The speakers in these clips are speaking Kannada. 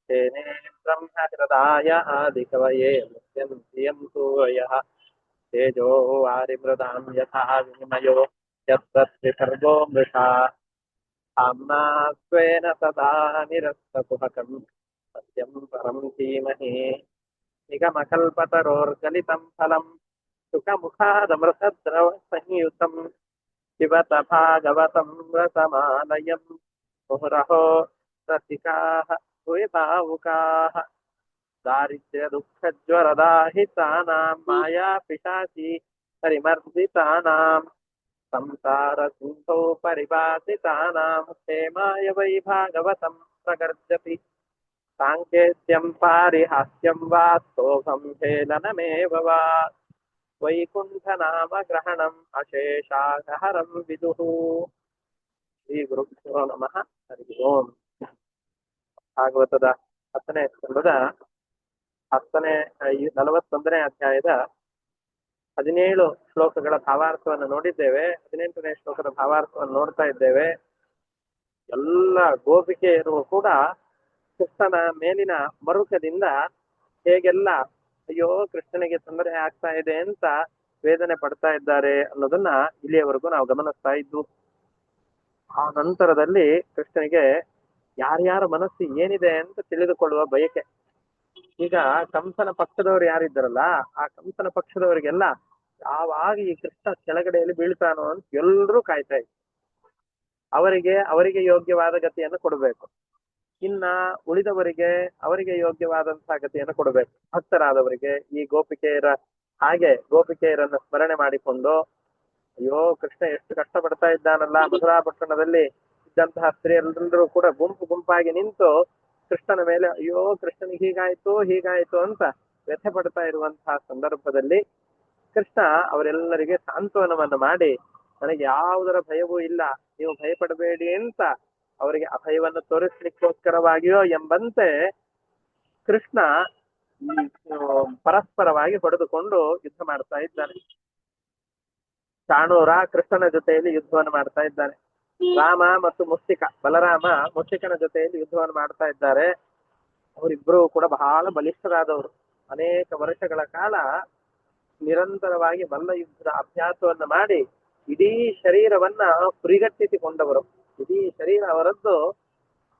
तेने ब्रह्महृदाय आदिकवये मुह्यन्ति यं सूरयः तेजो वारिमृदां यथा विनिमयो यत्र त्रिसर्गो मृषा आम्ना स्वेन सदा निरस्तकुहकं सत्यं परं धीमहि निगमकल्पतरोर्गलितं फलं सुखमुखादमृतद्रवसंयुतं पिबत भागवतं रसमालयं मुहुरहो रसिकाः भूयभावुकाः दारिद्र्यदुःखज्वरदाहितानां मायापिशाची परिमर्दितानां संसारसिन्धौ परिभासितानां क्षेमाय वै भागवतं प्रगर्जति साङ्केत्यं पारिहास्यं वा स्तोभं हेलनमेव वा वैकुण्ठनामग्रहणम् अशेषागहरं विदुः ಶ್ರೀಗುರುಭ್ಯೋ ನಮಃ ಹರಿ ಓಂ. ಭಾಗವತದ 10ನೇ ಸ್ಕಂದದ 41ನೇ ಅಧ್ಯಾಯದ 17 ಶ್ಲೋಕಗಳ ಭಾವಾರ್ಥವನ್ನು ನೋಡಿದ್ದೇವೆ. 18ನೇ ಶ್ಲೋಕದ ಭಾವಾರ್ಥವನ್ನು ನೋಡ್ತಾ ಇದ್ದೇವೆ. ಎಲ್ಲ ಗೋಪಿಕೆಯರು ಕೂಡ ಕೃಷ್ಣನ ಮೇಲಿನ ಮರುಕದಿಂದ ಹೇಗೆಲ್ಲ ಅಯ್ಯೋ ಕೃಷ್ಣನಿಗೆ ತೊಂದರೆ ಆಗ್ತಾ ಇದೆ ಅಂತ ವೇದನೆ ಪಡ್ತಾ ಇದ್ದಾರೆ ಅನ್ನೋದನ್ನ ಇಲ್ಲಿಯವರೆಗೂ ನಾವು ಗಮನಿಸ್ತಾ ಇದ್ವು. ಆ ನಂತರದಲ್ಲಿ ಕೃಷ್ಣನಿಗೆ ಯಾರ್ಯಾರ ಮನಸ್ಸು ಏನಿದೆ ಅಂತ ತಿಳಿದುಕೊಳ್ಳುವ ಬಯಕೆ. ಈಗ ಕಂಸನ ಪಕ್ಷದವರು ಯಾರಿದ್ದಾರಲ್ಲ, ಆ ಕಂಸನ ಪಕ್ಷದವರಿಗೆಲ್ಲ ಯಾವಾಗ ಈ ಕೃಷ್ಣ ಕೆಳಗಡೆಯಲ್ಲಿ ಬೀಳ್ತಾನೋ ಅಂತ ಎಲ್ರೂ ಕಾಯ್ತಾ ಇದ್ರು. ಅವರಿಗೆ ಯೋಗ್ಯವಾದ ಗತಿಯನ್ನು ಕೊಡಬೇಕು. ಇನ್ನ ಉಳಿದವರಿಗೆ ಅವರಿಗೆ ಯೋಗ್ಯವಾದಂತಹ ಗತಿಯನ್ನು ಕೊಡಬೇಕು. ಭಕ್ತರಾದವರಿಗೆ ಈ ಗೋಪಿಕೆಯರನ್ನ ಸ್ಮರಣೆ ಮಾಡಿಕೊಂಡು ಅಯ್ಯೋ ಕೃಷ್ಣ ಎಷ್ಟು ಕಷ್ಟ ಪಡ್ತಾ ಇದ್ದಾನಲ್ಲ, ಮಧುರಾ ಪಟ್ಟಣದಲ್ಲಿ ಇದ್ದಂತಹ ಸ್ತ್ರೀಯರೆಲ್ಲರೂ ಕೂಡ ಗುಂಪಾಗಿ ನಿಂತು ಕೃಷ್ಣನ ಮೇಲೆ ಅಯ್ಯೋ ಕೃಷ್ಣನಿಗೆ ಹೀಗಾಯ್ತು ಅಂತ ವ್ಯಥೆ ಪಡ್ತಾ ಇರುವಂತಹ ಸಂದರ್ಭದಲ್ಲಿ ಕೃಷ್ಣ ಅವರೆಲ್ಲರಿಗೆ ಸಾಂತ್ವನವನ್ನು ಮಾಡಿ ನನಗೆ ಯಾವುದರ ಭಯವೂ ಇಲ್ಲ, ನೀವು ಭಯಪಡಬೇಡಿ ಅಂತ ಅವರಿಗೆ ಅಭಯವನ್ನು ತೋರಿಸ್ಲಿಕ್ಕೋಸ್ಕರವಾಗಿಯೋ ಎಂಬಂತೆ ಕೃಷ್ಣ ಈ ಪರಸ್ಪರವಾಗಿ ಹೊಡೆದುಕೊಂಡು ಯುದ್ಧ ಮಾಡ್ತಾ ಇದ್ದಾನೆ. ಚಾಣೂರ ಕೃಷ್ಣನ ಜೊತೆಯಲ್ಲಿ ಯುದ್ಧವನ್ನು ಮಾಡ್ತಾ ಇದ್ದಾನೆ. ರಾಮ ಮತ್ತು ಬಲರಾಮ ಮುಷ್ಟಿಕನ ಜೊತೆಯಲ್ಲಿ ಯುದ್ಧವನ್ನು ಮಾಡ್ತಾ ಇದ್ದಾರೆ. ಅವರಿಬ್ಬರು ಕೂಡ ಬಹಳ ಬಲಿಷ್ಠರಾದವರು. ಅನೇಕ ವರ್ಷಗಳ ಕಾಲ ನಿರಂತರವಾಗಿ ಮಲ್ಲ ಯುದ್ಧದ ಅಭ್ಯಾಸವನ್ನ ಮಾಡಿ ಇಡೀ ಶರೀರವನ್ನ ಪುರಿಗಟ್ಟಿಸಿಕೊಂಡವರು. ಇಡೀ ಶರೀರ ಅವರದ್ದು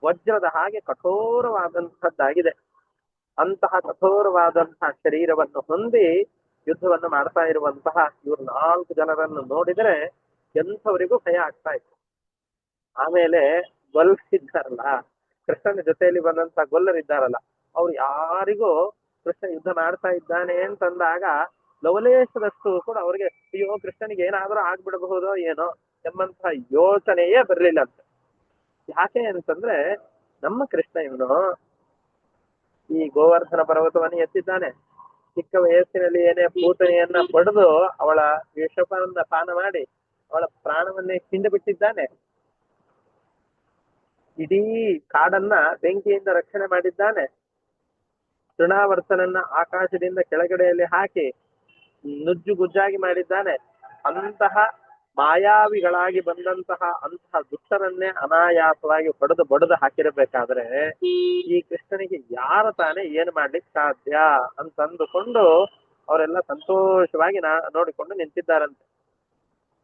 ವಜ್ರದ ಹಾಗೆ ಕಠೋರವಾದಂತಹದ್ದಾಗಿದೆ. ಅಂತಹ ಕಠೋರವಾದಂತಹ ಶರೀರವನ್ನು ಹೊಂದಿ ಯುದ್ಧವನ್ನು ಮಾಡ್ತಾ ಇರುವಂತಹ ಇವರು 4 ಜನರನ್ನು ನೋಡಿದರೆ ಎಂಥವರಿಗೂ ಭಯ ಆಗ್ತಾ ಇತ್ತು. ಆಮೇಲೆ ಗೊಲ್ಲರಿದ್ದಾರಲ್ಲ, ಕೃಷ್ಣನ ಜೊತೆಯಲ್ಲಿ ಬಂದಂತಹ ಗೊಲ್ಲರಿದ್ದಾರಲ್ಲ, ಅವ್ರು ಯಾರಿಗೂ ಕೃಷ್ಣ ಯುದ್ಧ ಮಾಡ್ತಾ ಇದ್ದಾನೆ ಅಂತಂದಾಗ ಲವಲೇಶದಷ್ಟು ಕೂಡ ಅವ್ರಿಗೆ ಅಯ್ಯೋ ಕೃಷ್ಣನಿಗೆ ಏನಾದ್ರೂ ಆಗ್ಬಿಡಬಹುದೋ ಏನೋ ಎಂಬಂತಹ ಯೋಚನೆಯೇ ಬರಲಿಲ್ಲ ಅಂತ. ಯಾಕೆ ಅಂತಂದ್ರೆ ನಮ್ಮ ಕೃಷ್ಣ ಇವನು ಈ ಗೋವರ್ಧನ ಪರ್ವತವನ್ನು ಎತ್ತಿದ್ದಾನೆ. ಚಿಕ್ಕ ವಯಸ್ಸಿನಲ್ಲಿ ಏನೇ ಪೂತನೆಯನ್ನ ಪಡೆದು ಅವಳ ವಿಷವನ್ನ ಪಾನ ಮಾಡಿ ಅವಳ ಪ್ರಾಣವನ್ನೇ ಹಿಂಡು ಬಿಟ್ಟಿದ್ದಾನೆ. ಇಡೀ ಕಾಡನ್ನ ಬೆಂಕಿಯಿಂದ ರಕ್ಷಣೆ ಮಾಡಿದ್ದಾನೆ. ತೃಣಾವರ್ತನನ್ನ ಆಕಾಶದಿಂದ ಕೆಳಗಡೆಯಲ್ಲಿ ಹಾಕಿ ನುಜ್ಜುಗುಜ್ಜಾಗಿ ಮಾಡಿದ್ದಾನೆ. ಅಂತಹ ಮಾಯಾವಿಗಳಾಗಿ ಬಂದಂತಹ ಅಂತಹ ದುಷ್ಟರನ್ನೇ ಅನಾಯಾಸವಾಗಿ ಬಡದು ಹಾಕಿರಬೇಕಾದ್ರೆ ಈ ಕೃಷ್ಣನಿಗೆ ಯಾರ ತಾನೇ ಏನು ಮಾಡ್ಲಿಕ್ಕೆ ಸಾಧ್ಯ ಅಂತಂದುಕೊಂಡು ಅವರೆಲ್ಲ ಸಂತೋಷವಾಗಿ ನೋಡಿಕೊಂಡು ನಿಂತಿದ್ದಾರಂತೆ.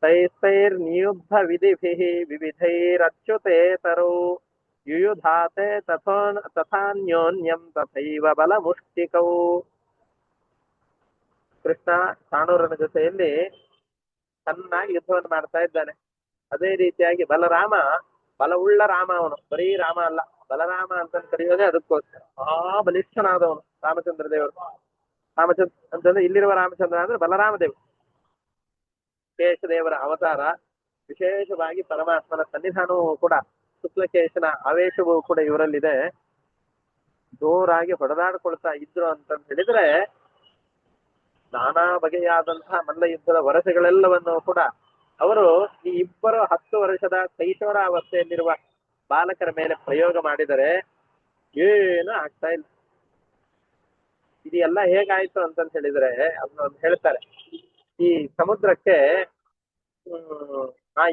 ತೈಸ್ತೈರ್ ನಿಯುದ್ಧ ವಿಧಿಭಿ ವಿವಿಧೈರಚ್ಯುತೇತರು ಯುಯುಧಾತೆ ತಥಾನ್ಯೋನ್ಯಂ ತಥೈವ ಬಲ ಮುಷ್ಟಿಕೌ. ಕೃಷ್ಣ ಚಾಣೂರನ ಜೊತೆಯಲ್ಲಿ ಚೆನ್ನಾಗಿ ಯುದ್ಧವನ್ನು ಮಾಡ್ತಾ ಇದ್ದಾನೆ. ಅದೇ ರೀತಿಯಾಗಿ ಬಲವುಳ್ಳ ರಾಮ, ಅವನು ಬರೀ ರಾಮ ಅಲ್ಲ, ಬಲರಾಮ ಅಂತ ಕರೆಯೋದೇ ಅದಕ್ಕೋಸ್ಕರ. ಬಲಿಷ್ಠನಾದವನು ರಾಮಚಂದ್ರ ದೇವರು. ರಾಮಚಂದ್ರ ಅಂತಂದ್ರೆ ಇಲ್ಲಿರುವ ರಾಮಚಂದ್ರ ಅಂದ್ರೆ ಬಲರಾಮ ದೇವರು, ಕೇಶದೇವರ ಅವತಾರ. ವಿಶೇಷವಾಗಿ ಪರಮಾತ್ಮನ ಸನ್ನಿಧಾನವೂ ಕೂಡ, ಶುಕ್ಲಕೇಶನ ಆವೇಶವೂ ಕೂಡ ಇವರಲ್ಲಿದೆ. ಜೋರಾಗಿ ಹೊಡೆದಾಡ್ಕೊಳ್ತಾ ಇದ್ರು ಅಂತ ಹೇಳಿದ್ರೆ ನಾನಾ ಬಗೆಯಾದಂತಹ ಮಲ್ಲ ಯುದ್ಧದ ವರಸೆಗಳೆಲ್ಲವನ್ನು ಕೂಡ ಅವರು ಈ ಇಬ್ಬರು 10 ವರ್ಷದ ಕೈಶೋರಾವಸ್ಥೆಯಲ್ಲಿರುವ ಬಾಲಕರ ಮೇಲೆ ಪ್ರಯೋಗ ಮಾಡಿದರೆ ಏನು ಆಗ್ತಾ ಇಲ್ಲ. ಇದೆಲ್ಲ ಹೇಗಾಯ್ತು ಅಂತಂತ ಹೇಳಿದ್ರೆ ಅದನ್ನ ಹೇಳ್ತಾರೆ, ಈ ಸಮುದ್ರಕ್ಕೆ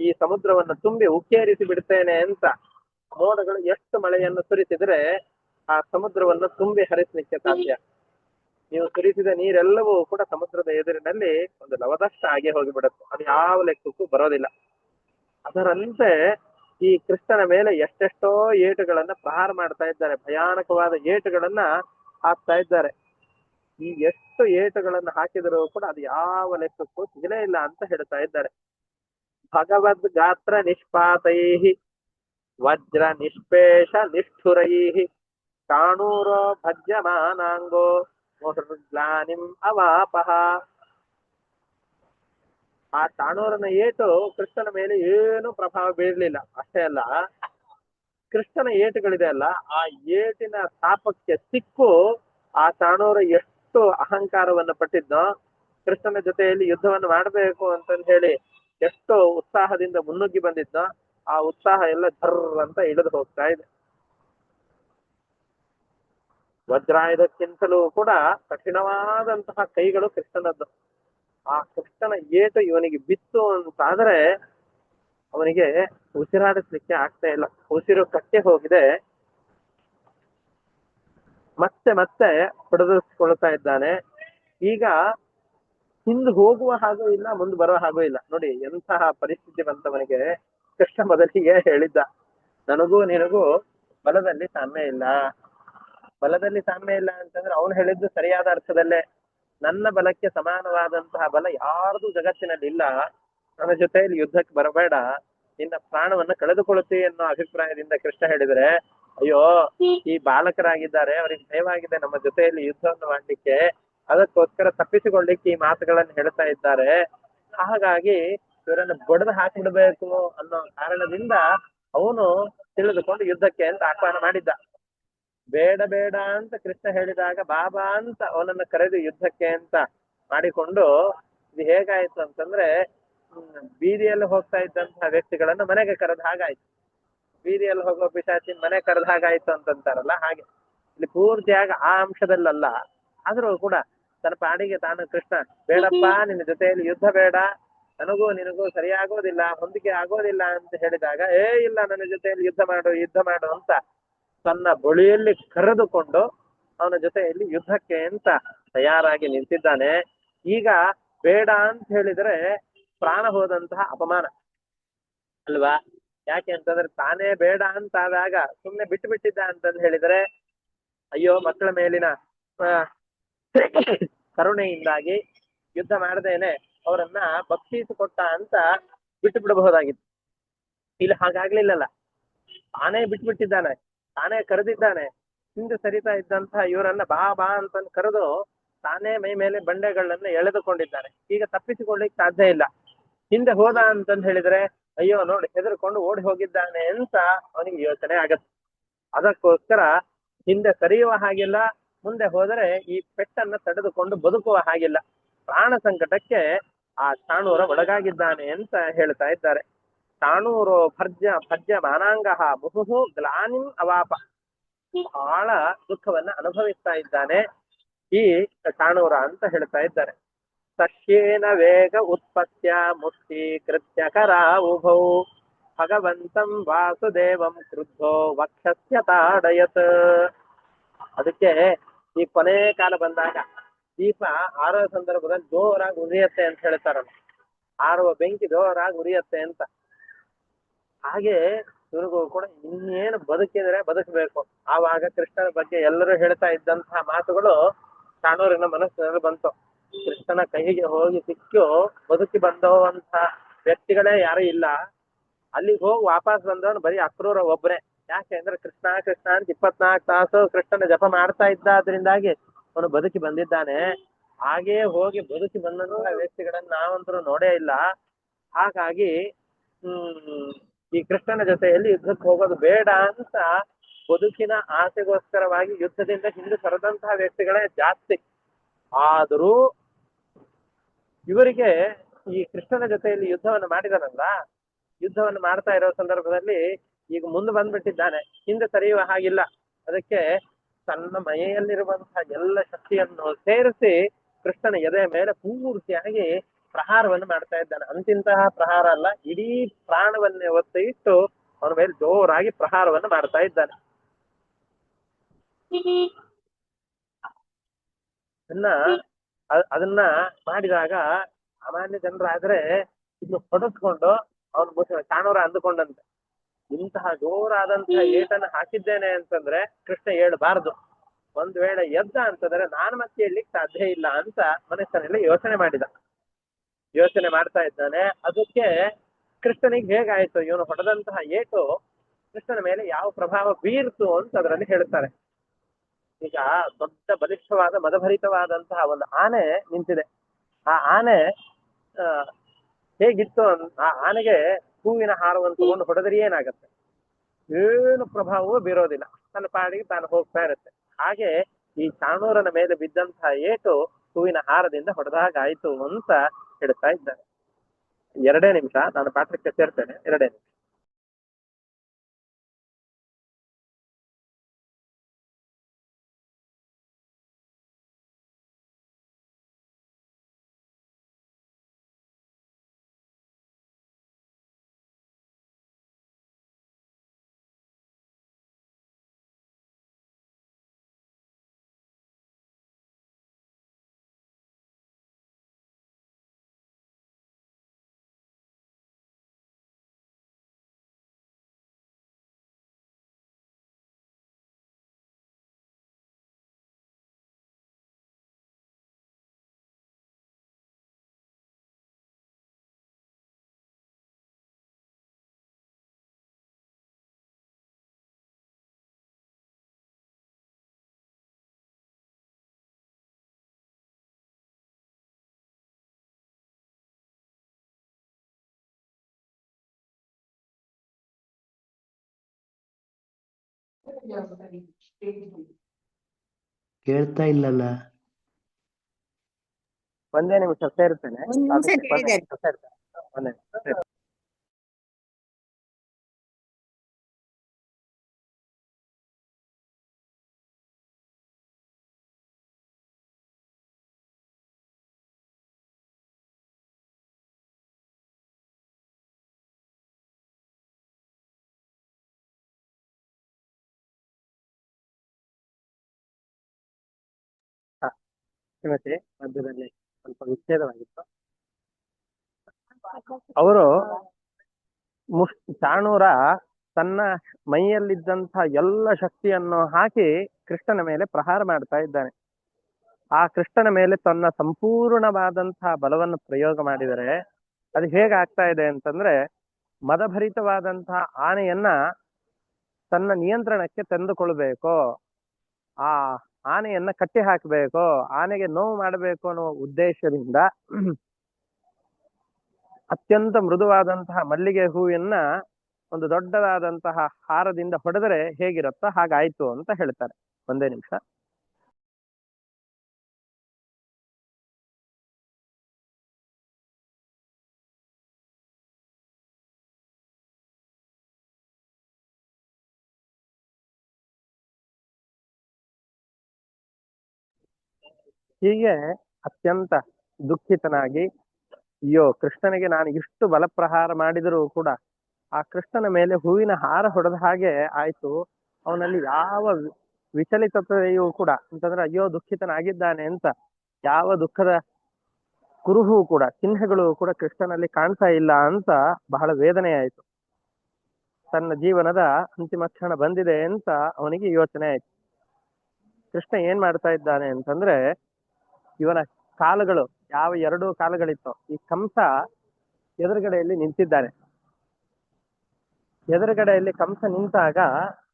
ಈ ಸಮುದ್ರವನ್ನು ತುಂಬಿ ಉಕ್ಕೇರಿಸಿ ಬಿಡ್ತೇನೆ ಅಂತ ಮೋಡಗಳು ಎಷ್ಟು ಮಳೆಯನ್ನು ಸುರಿಸಿದ್ರೆ ಆ ಸಮುದ್ರವನ್ನು ತುಂಬಿ ಹರಿಸಲಿಕ್ಕೆ ಸಾಧ್ಯ. ನೀವು ಸುರಿಸಿದ ನೀರೆಲ್ಲವೂ ಕೂಡ ಸಮುದ್ರದ ಎದುರಿನಲ್ಲಿ ಒಂದು ಲವದಷ್ಟ ಆಗಿ ಹೋಗಿಬಿಡುತ್ತೆ, ಅದು ಯಾವ ಲೆಕ್ಕಕ್ಕೂ ಬರೋದಿಲ್ಲ. ಅದರಂತೆ ಈ ಕೃಷ್ಣನ ಮೇಲೆ ಎಷ್ಟೆಷ್ಟೋ ಏಟುಗಳನ್ನ ಪ್ರಹಾರ ಮಾಡ್ತಾ ಇದ್ದಾರೆ, ಭಯಾನಕವಾದ ಏಟುಗಳನ್ನ ಹಾಕ್ತಾ ಇದ್ದಾರೆ. ಈ ಎಷ್ಟು ಏಟುಗಳನ್ನ ಹಾಕಿದರೂ ಕೂಡ ಅದು ಯಾವ ಲೆಕ್ಕಕ್ಕೂ ಸಿಗಲೇ ಇಲ್ಲ ಅಂತ ಹೇಳ್ತಾ ಇದ್ದಾರೆ. ಭಗವದ್ ಗಾತ್ರ ನಿಷ್ಪಾತೈಹಿ ವಜ್ರ ನಿಷ್ಪೇಷ ನಿಷ್ಠುರೈಹಿ ಕಾಣೂರೋ ಭಜ್ಯಮಾನಾಂಗೋ ಗ್ಲಾನಿಂ ಅವಾಪಹ. ಆ ಚಾಣೂರನ ಏಟು ಕೃಷ್ಣನ ಮೇಲೆ ಏನು ಪ್ರಭಾವ ಬೀರಲಿಲ್ಲ. ಅಷ್ಟೇ ಅಲ್ಲ, ಕೃಷ್ಣನ ಏಟುಗಳಿದೆ ಅಲ್ಲ, ಆ ಏಟಿನ ತಾಪಕ್ಕೆ ಸಿಕ್ಕು ಆ ಚಾಣೂರ ಎಷ್ಟು ಅಹಂಕಾರವನ್ನು ಪಟ್ಟಿದ್ನೋ, ಕೃಷ್ಣನ ಜೊತೆಯಲ್ಲಿ ಯುದ್ಧವನ್ನು ಮಾಡಬೇಕು ಅಂತ ಹೇಳಿ ಎಷ್ಟು ಉತ್ಸಾಹದಿಂದ ಮುನ್ನುಗ್ಗಿ ಬಂದಿದ್ನೋ, ಆ ಉತ್ಸಾಹ ಎಲ್ಲ ಧರ್ ಅಂತ ಇಳಿದು ಹೋಗ್ತಾ ಇದೆ. ವಜ್ರಾಯುಧಕ್ಕಿಂತಲೂ ಕೂಡ ಕಠಿಣವಾದಂತಹ ಕೈಗಳು ಕೃಷ್ಣನದ್ದು. ಆ ಕೃಷ್ಣನ ಏಟು ಇವನಿಗೆ ಬಿತ್ತು ಅಂತಾದ್ರೆ ಅವನಿಗೆ ಉಸಿರಾಡಿಸ್ಲಿಕ್ಕೆ ಆಗ್ತಾ ಇಲ್ಲ, ಉಸಿರು ಕಟ್ಟೆ ಹೋಗಿದೆ. ಮತ್ತೆ ಮತ್ತೆ ಹೊಡೆದಿಸ್ಕೊಳ್ತಾ ಇದ್ದಾನೆ. ಈಗ ಹಿಂದೆ ಹೋಗುವ ಹಾಗೂ ಇಲ್ಲ, ಮುಂದೆ ಬರುವ ಹಾಗೂ ಇಲ್ಲ. ನೋಡಿ ಎಂತಹ ಪರಿಸ್ಥಿತಿ ಬಂತವನಿಗೆ. ಕೃಷ್ಣ ಮೊದಲಿಗೆ ಹೇಳಿದ್ದ, ನನಗೂ ನಿನಗೂ ಬಲದಲ್ಲಿ ಸಾಮ್ಯ ಇಲ್ಲ. ಬಲದಲ್ಲಿ ಸಾಮ್ಯ ಇಲ್ಲ ಅಂತಂದ್ರೆ ಅವನು ಹೇಳಿದ್ದು ಸರಿಯಾದ ಅರ್ಥದಲ್ಲೇ. ನನ್ನ ಬಲಕ್ಕೆ ಸಮಾನವಾದಂತಹ ಬಲ ಯಾರ್ದು ಜಗತ್ತಿನಲ್ಲಿ ಇಲ್ಲ, ನನ್ನ ಜೊತೆಯಲ್ಲಿ ಯುದ್ಧಕ್ಕೆ ಬರಬೇಡ, ನಿನ್ನ ಪ್ರಾಣವನ್ನು ಕಳೆದುಕೊಳ್ಳುತ್ತೀವಿ ಅನ್ನೋ ಅಭಿಪ್ರಾಯದಿಂದ ಕೃಷ್ಣ ಹೇಳಿದ್ರೆ, ಅಯ್ಯೋ ಈ ಬಾಲಕರಾಗಿದ್ದಾರೆ, ಅವರಿಗೆ ಭಯವಾಗಿದೆ ನಮ್ಮ ಜೊತೆಯಲ್ಲಿ ಯುದ್ಧವನ್ನು ಮಾಡ್ಲಿಕ್ಕೆ, ಅದಕ್ಕೋಸ್ಕರ ತಪ್ಪಿಸಿಕೊಳ್ಳಿಕ್ಕೆ ಈ ಮಾತುಗಳನ್ನು ಹೇಳ್ತಾ ಇದ್ದಾರೆ. ಹಾಗಾಗಿ ಇವರನ್ನು ಬಡದು ಹಾಕಿಬಿಡ್ಬೇಕು ಅನ್ನೋ ಕಾರಣದಿಂದ ಅವನು ತಿಳಿದುಕೊಂಡು ಯುದ್ಧಕ್ಕೆ ಅಂತ ಆಹ್ವಾನ ಮಾಡಿದ್ದ. ಬೇಡ ಬೇಡ ಅಂತ ಕೃಷ್ಣ ಹೇಳಿದಾಗ ಬಾಬಾ ಅಂತ ಅವನನ್ನ ಕರೆದು ಯುದ್ಧಕ್ಕೆ ಅಂತ ಮಾಡಿಕೊಂಡು, ಇದು ಹೇಗಾಯ್ತು ಅಂತಂದ್ರೆ ಬೀದಿಯಲ್ಲಿ ಹೋಗ್ತಾ ಇದ್ದಂತಹ ವ್ಯಕ್ತಿಗಳನ್ನು ಮನೆಗೆ ಕರೆದ ಹಾಗಾಯ್ತು. ಬೀದಿಯಲ್ಲಿ ಹೋಗೋ ಪಿಶಾಚಿನ ಮನೆ ಕರೆದ ಹಾಗಾಯ್ತು ಅಂತಂತಾರಲ್ಲ, ಹಾಗೆ ಇಲ್ಲಿ ಪೂರ್ತಿಯಾಗಿ ಆ ಅಂಶದಲ್ಲಲ್ಲ. ಆದ್ರೂ ಕೂಡ ತನ್ನ ಪಾಡಿಗೆ ತಾನು ಕೃಷ್ಣ, ಬೇಡಪ್ಪ ನಿನ್ನ ಜೊತೆಯಲ್ಲಿ ಯುದ್ಧ ಬೇಡ, ನನಗೂ ನಿನಗೂ ಸರಿಯಾಗೋದಿಲ್ಲ, ಹೊಂದಿಕೆ ಆಗೋದಿಲ್ಲ ಅಂತ ಹೇಳಿದಾಗ, ಇಲ್ಲ ನನ್ನ ಜೊತೆಯಲ್ಲಿ ಯುದ್ಧ ಮಾಡು ಅಂತ ತನ್ನ ಬಳಿಯಲ್ಲಿ ಕರೆದುಕೊಂಡು ಅವನ ಜೊತೆಯಲ್ಲಿ ಯುದ್ಧಕ್ಕೆ ಅಂತ ತಯಾರಾಗಿ ನಿಂತಿದ್ದಾನೆ. ಈಗ ಬೇಡ ಅಂತ ಹೇಳಿದ್ರೆ ಪ್ರಾಣ ಹೋದಂತಹ ಅಪಮಾನ ಅಲ್ವಾ? ಯಾಕೆ ಅಂತಂದ್ರೆ ತಾನೇ ಬೇಡ ಅಂತ ಆದಾಗ ಸುಮ್ನೆ ಬಿಟ್ಟು ಬಿಟ್ಟಿದ್ದ ಅಂತಂದು ಹೇಳಿದ್ರೆ, ಅಯ್ಯೋ ಮಕ್ಕಳ ಮೇಲಿನ ಕರುಣೆಯಿಂದಾಗಿ ಯುದ್ಧ ಮಾಡದೇನೆ ಅವರನ್ನ ಬಕ್ಷಿಸಿಕೊಟ್ಟ ಅಂತ ಬಿಟ್ಟು ಬಿಡಬಹುದಾಗಿತ್ತು. ಇಲ್ಲಿ ಹಾಗಾಗ್ಲಿಲ್ಲಲ್ಲ, ತಾನೇ ಬಿಟ್ಬಿಟ್ಟಿದ್ದಾನೆ, ತಾನೇ ಕರೆದಿದ್ದಾನೆ. ಹಿಂದೆ ಸರಿತಾ ಇದ್ದಂತಹ ಇವರನ್ನ ಬಾ ಬಾ ಅಂತ ಕರೆದು ತಾನೇ ಮೈ ಮೇಲೆ ಬಂಡೆಗಳನ್ನ ಎಳೆದುಕೊಂಡಿದ್ದಾನೆ. ಈಗ ತಪ್ಪಿಸಿಕೊಳ್ಳಿಕ್ ಸಾಧ್ಯ ಇಲ್ಲ. ಹಿಂದೆ ಹೋದ ಅಂತಂದು ಹೇಳಿದ್ರೆ, ಅಯ್ಯೋ ನೋಡಿ ಹೆದರ್ಕೊಂಡು ಓಡಿ ಹೋಗಿದ್ದಾನೆ ಅಂತ ಅವನಿಗೆ ಯೋಚನೆ ಆಗತ್ತೆ. ಅದಕ್ಕೋಸ್ಕರ ಹಿಂದೆ ಸರಿಯುವ ಹಾಗಿಲ್ಲ, ಮುಂದೆ ಹೋದರೆ ಈ ಪೆಟ್ಟನ್ನ ತಡೆದುಕೊಂಡು ಬದುಕುವ ಹಾಗಿಲ್ಲ. ಪ್ರಾಣ ಸಂಕಟಕ್ಕೆ ಆ ಚಾಣೂರ ಒಳಗಾಗಿದ್ದಾನೆ ಅಂತ ಹೇಳ್ತಾ ಇದ್ದಾರೆ. ಚಾಣೂರೋ ಭಜ್ಯ ಮಾನಾಂಗಹ ಮುಹುಹು ಗ್ಲಾನಿಂ ಅವಾಪ. ಬಹಳ ದುಃಖವನ್ನ ಅನುಭವಿಸ್ತಾ ಇದ್ದಾನೆ ಈ ಚಾಣೂರ ಅಂತ ಹೇಳ್ತಾ ಇದ್ದಾರೆ. ಸಹ್ಯೇನ ವೇಗ ಉತ್ಪತ್ಯ ಮುಷ್ಟಿ ಕರಾವುಭೌ ಭಗವಂತಂ ವಾಸುದೇವಂ ಕ್ರುದ್ಧೋ ವಕ್ಷಸ್ಯ ತಾಡಯತ್. ಅದಕ್ಕೆ ಈ ಕೊನೆ ಕಾಲ ಬಂದಾಗ ದೀಪ ಆರೋ ಸಂದರ್ಭದಲ್ಲಿ ಜೋರಾಗಿ ಉರಿಯತ್ತೆ ಅಂತ ಹೇಳ್ತಾರಲ್ಲ, ಆರುವ ಬೆಂಕಿ ಜೋರಾಗಿ ಉರಿಯತ್ತೆ ಅಂತ. ಹಾಗೆ ಇವ್ರಿಗೂ ಕೂಡ ಇನ್ನೇನು ಬದುಕಿದ್ರೆ ಬದುಕಬೇಕು. ಆವಾಗ ಕೃಷ್ಣನ ಬಗ್ಗೆ ಎಲ್ಲರೂ ಹೇಳ್ತಾ ಇದ್ದಂತಹ ಮಾತುಗಳು ಚಾಣೂರಿನ ಮನಸ್ಸಿನಲ್ಲಿ ಬಂತು. ಕೃಷ್ಣನ ಕೈಗೆ ಹೋಗಿ ಸಿಕ್ಕು ಬದುಕಿ ಬಂದವಂತ ವ್ಯಕ್ತಿಗಳೇ ಯಾರು ಇಲ್ಲ. ಅಲ್ಲಿಗೆ ಹೋಗಿ ವಾಪಸ್ ಬಂದವನು ಬರೀ ಅಕ್ರೂರ ಒಬ್ಬನೇ. ಯಾಕೆ ಅಂದ್ರೆ ಕೃಷ್ಣ ಕೃಷ್ಣ ಅಂತ 24 ತಾಸು ಕೃಷ್ಣನ ಜಪ ಮಾಡ್ತಾ ಇದ್ದಾದ್ರಿಂದಾಗಿ ಅವನು ಬದುಕಿ ಬಂದಿದ್ದಾನೆ. ಹಾಗೇ ಹೋಗಿ ಬದುಕಿ ಬಂದಂತಹ ವ್ಯಕ್ತಿಗಳನ್ನ ನಾವಂತರೂ ನೋಡೇ ಇಲ್ಲ. ಹಾಗಾಗಿ ಈ ಕೃಷ್ಣನ ಜೊತೆಯಲ್ಲಿ ಯುದ್ಧಕ್ಕೆ ಹೋಗೋದು ಬೇಡ ಅಂತ ಬದುಕಿನ ಆಸೆಗೋಸ್ಕರವಾಗಿ ಯುದ್ಧದಿಂದ ಹಿಂದೆ ಸರದಂತಹ ವ್ಯಕ್ತಿಗಳೇ ಜಾಸ್ತಿ. ಆದರೂ ಇವರಿಗೆ ಈ ಕೃಷ್ಣನ ಜೊತೆಯಲ್ಲಿ ಯುದ್ಧವನ್ನು ಮಾಡಿದನಲ್ಲ, ಯುದ್ಧವನ್ನು ಮಾಡ್ತಾ ಇರೋ ಸಂದರ್ಭದಲ್ಲಿ ಈಗ ಮುಂದೆ ಬಂದ್ಬಿಟ್ಟಿದ್ದಾನೆ, ಹಿಂದೆ ಸರಿಯುವ ಹಾಗಿಲ್ಲ. ಅದಕ್ಕೆ ತನ್ನ ಮೈಯಲ್ಲಿರುವಂತಹ ಎಲ್ಲ ಶಕ್ತಿಯನ್ನು ಸೇರಿಸಿ ಕೃಷ್ಣನ ಎದೆ ಮೇಲೆ ಪೂರ್ತಿಯಾಗಿ ಪ್ರಹಾರವನ್ನು ಮಾಡ್ತಾ ಇದ್ದಾನೆ. ಅಂತಿಂತಹ ಪ್ರಹಾರ ಅಲ್ಲ, ಇಡೀ ಪ್ರಾಣವನ್ನೇ ಒತ್ತು ಇಟ್ಟು ಅವನ ಮೇಲೆ ಜೋರಾಗಿ ಪ್ರಹಾರವನ್ನು ಮಾಡ್ತಾ ಇದ್ದಾನೆ. ಅದನ್ನ ಮಾಡಿದಾಗ ಸಾಮಾನ್ಯ ಜನರಾದ್ರೆ ಇನ್ನು ಹೊಡೆಸ್ಕೊಂಡು ಅವನು ಚಾಣೂರ ಅಂದುಕೊಂಡಂತೆ ಇಂತಹ ಜೋರಾದಂತಹ ಏಟನ್ನು ಹಾಕಿದ್ದೇನೆ ಅಂತಂದ್ರೆ ಕೃಷ್ಣ ಹೇಳಬಾರದು. ಒಂದ್ ವೇಳೆ ಎದ್ದ ಅಂತಂದ್ರೆ ನಾನು ಮತ್ತೆ ಹೇಳಲಿಕ್ಕೆ ಸಾಧ್ಯ ಇಲ್ಲ ಅಂತ ಮನಸ್ಸಿನಲ್ಲಿ ಯೋಚನೆ ಮಾಡ್ತಾ ಇದ್ದಾನೆ. ಅದಕ್ಕೆ ಕೃಷ್ಣನಿಗೆ ಹೇಗಾಯ್ತು, ಇವನು ಹೊಡೆದಂತಹ ಏಟು ಕೃಷ್ಣನ ಮೇಲೆ ಯಾವ ಪ್ರಭಾವ ಬೀರ್ತು ಅಂತ ಅದರಲ್ಲಿ ಹೇಳ್ತಾರೆ. ಈಗ ದೊಡ್ಡ ಬಲಿಷ್ಠವಾದ ಮದಭರಿತವಾದಂತಹ ಒಂದು ಆನೆ ನಿಂತಿದೆ. ಆ ಆನೆ ಹೇಗಿತ್ತು, ಆ ಆನೆಗೆ ಹೂವಿನ ಹಾರವನ್ನು ತಗೊಂಡು ಹೊಡೆದರೆ ಏನಾಗತ್ತೆ, ಏನು ಪ್ರಭಾವವೂ ಬೀರೋದಿಲ್ಲ, ತನ್ನ ಪಾಡಿಗೆ ತಾನು ಹೋಗ್ತಾ ಇರುತ್ತೆ. ಹಾಗೆ ಈ ಚಾಣೂರನ ಮೇಲೆ ಬಿದ್ದಂತಹ ಏಟು ಹೂವಿನ ಹಾರದಿಂದ ಹೊಡೆದಾಗಾಯ್ತು ಅಂತ ಹೇಳ್ತಾ ಇದ್ದಾರೆ. 2 ನಿಮಿಷ, ನಾನು ಪಾಠಕ್ಕೆ ಸೇರ್ತೇನೆ. 2 ನಿಮಿಷ. ಕೇಳ್ತಾ ಇಲ್ಲಲ್ಲ. 1 ನಿಮಿಷ ಸೇರ್ತೇನೆ. ಶ್ರೀಮತಿ, ಮಧ್ಯದಲ್ಲಿ ಸ್ವಲ್ಪ ವಿಚ್ಛೇದವಾಗಿತ್ತು. ಅವರು ಚಾಣೂರ ತನ್ನ ಮೈಯಲ್ಲಿದ್ದಂತಹ ಎಲ್ಲ ಶಕ್ತಿಯನ್ನು ಹಾಕಿ ಕೃಷ್ಣನ ಮೇಲೆ ಪ್ರಹಾರ ಮಾಡ್ತಾ ಇದ್ದಾನೆ. ಆ ಕೃಷ್ಣನ ಮೇಲೆ ತನ್ನ ಸಂಪೂರ್ಣವಾದಂತಹ ಬಲವನ್ನು ಪ್ರಯೋಗ ಮಾಡಿದರೆ ಅದು ಹೇಗಾಗ್ತಾ ಇದೆ ಅಂತಂದ್ರೆ, ಮದಭರಿತವಾದಂತಹ ಆನೆಯನ್ನ ತನ್ನ ನಿಯಂತ್ರಣಕ್ಕೆ ತಂದುಕೊಳ್ಬೇಕು, ಆ ಆನೆಯನ್ನ ಕಟ್ಟಿ ಹಾಕಬೇಕು, ಆನೆಗೆ ನೋವು ಮಾಡಬೇಕು ಅನ್ನುವ ಉದ್ದೇಶದಿಂದ ಅತ್ಯಂತ ಮೃದುವಾದಂತಹ ಮಲ್ಲಿಗೆ ಹೂವನ್ನ ಒಂದು ದೊಡ್ಡದಾದಂತಹ ಹಾರದಿಂದ ಹೊಡೆದರೆ ಹೇಗಿರುತ್ತೋ ಹಾಗಾಯ್ತು ಅಂತ ಹೇಳ್ತಾರೆ. 1 ನಿಮಿಷ. ಹೀಗೆ ಅತ್ಯಂತ ದುಃಖಿತನಾಗಿ, ಅಯ್ಯೋ ಕೃಷ್ಣನಿಗೆ ನಾನು ಇಷ್ಟು ಬಲಪ್ರಹಾರ ಮಾಡಿದರೂ ಕೂಡ ಆ ಕೃಷ್ಣನ ಮೇಲೆ ಹೂವಿನ ಹಾರ ಹೊಡೆದ ಹಾಗೆ ಆಯ್ತು, ಅವನಲ್ಲಿ ಯಾವ ವಿಚಲಿತತೆಯೂ ಕೂಡ ಅಂತಂದ್ರೆ ಅಯ್ಯೋ ದುಃಖಿತನಾಗಿದ್ದಾನೆ ಅಂತ ಯಾವ ದುಃಖದ ಕುರುಹು ಕೂಡ, ಚಿಹ್ನೆಗಳು ಕೂಡ ಕೃಷ್ಣನಲ್ಲಿ ಕಾಣ್ತಾ ಇಲ್ಲ ಅಂತ ಬಹಳ ವೇದನೆ ಆಯ್ತು. ತನ್ನ ಜೀವನದ ಅಂತಿಮ ಕ್ಷಣ ಬಂದಿದೆ ಅಂತ ಅವನಿಗೆ ಯೋಚನೆ ಆಯ್ತು. ಕೃಷ್ಣ ಏನ್ ಮಾಡ್ತಾ ಇದ್ದಾನೆ ಅಂತಂದ್ರೆ, ಇವನ ಕಾಲುಗಳು ಯಾವ 2 ಕಾಲುಗಳಿತ್ತು, ಈ ಕಂಸ ಎದುರುಗಡೆಯಲ್ಲಿ ನಿಂತಿದ್ದಾನೆ. ಎದುರುಗಡೆಯಲ್ಲಿ ಕಂಸ ನಿಂತಾಗ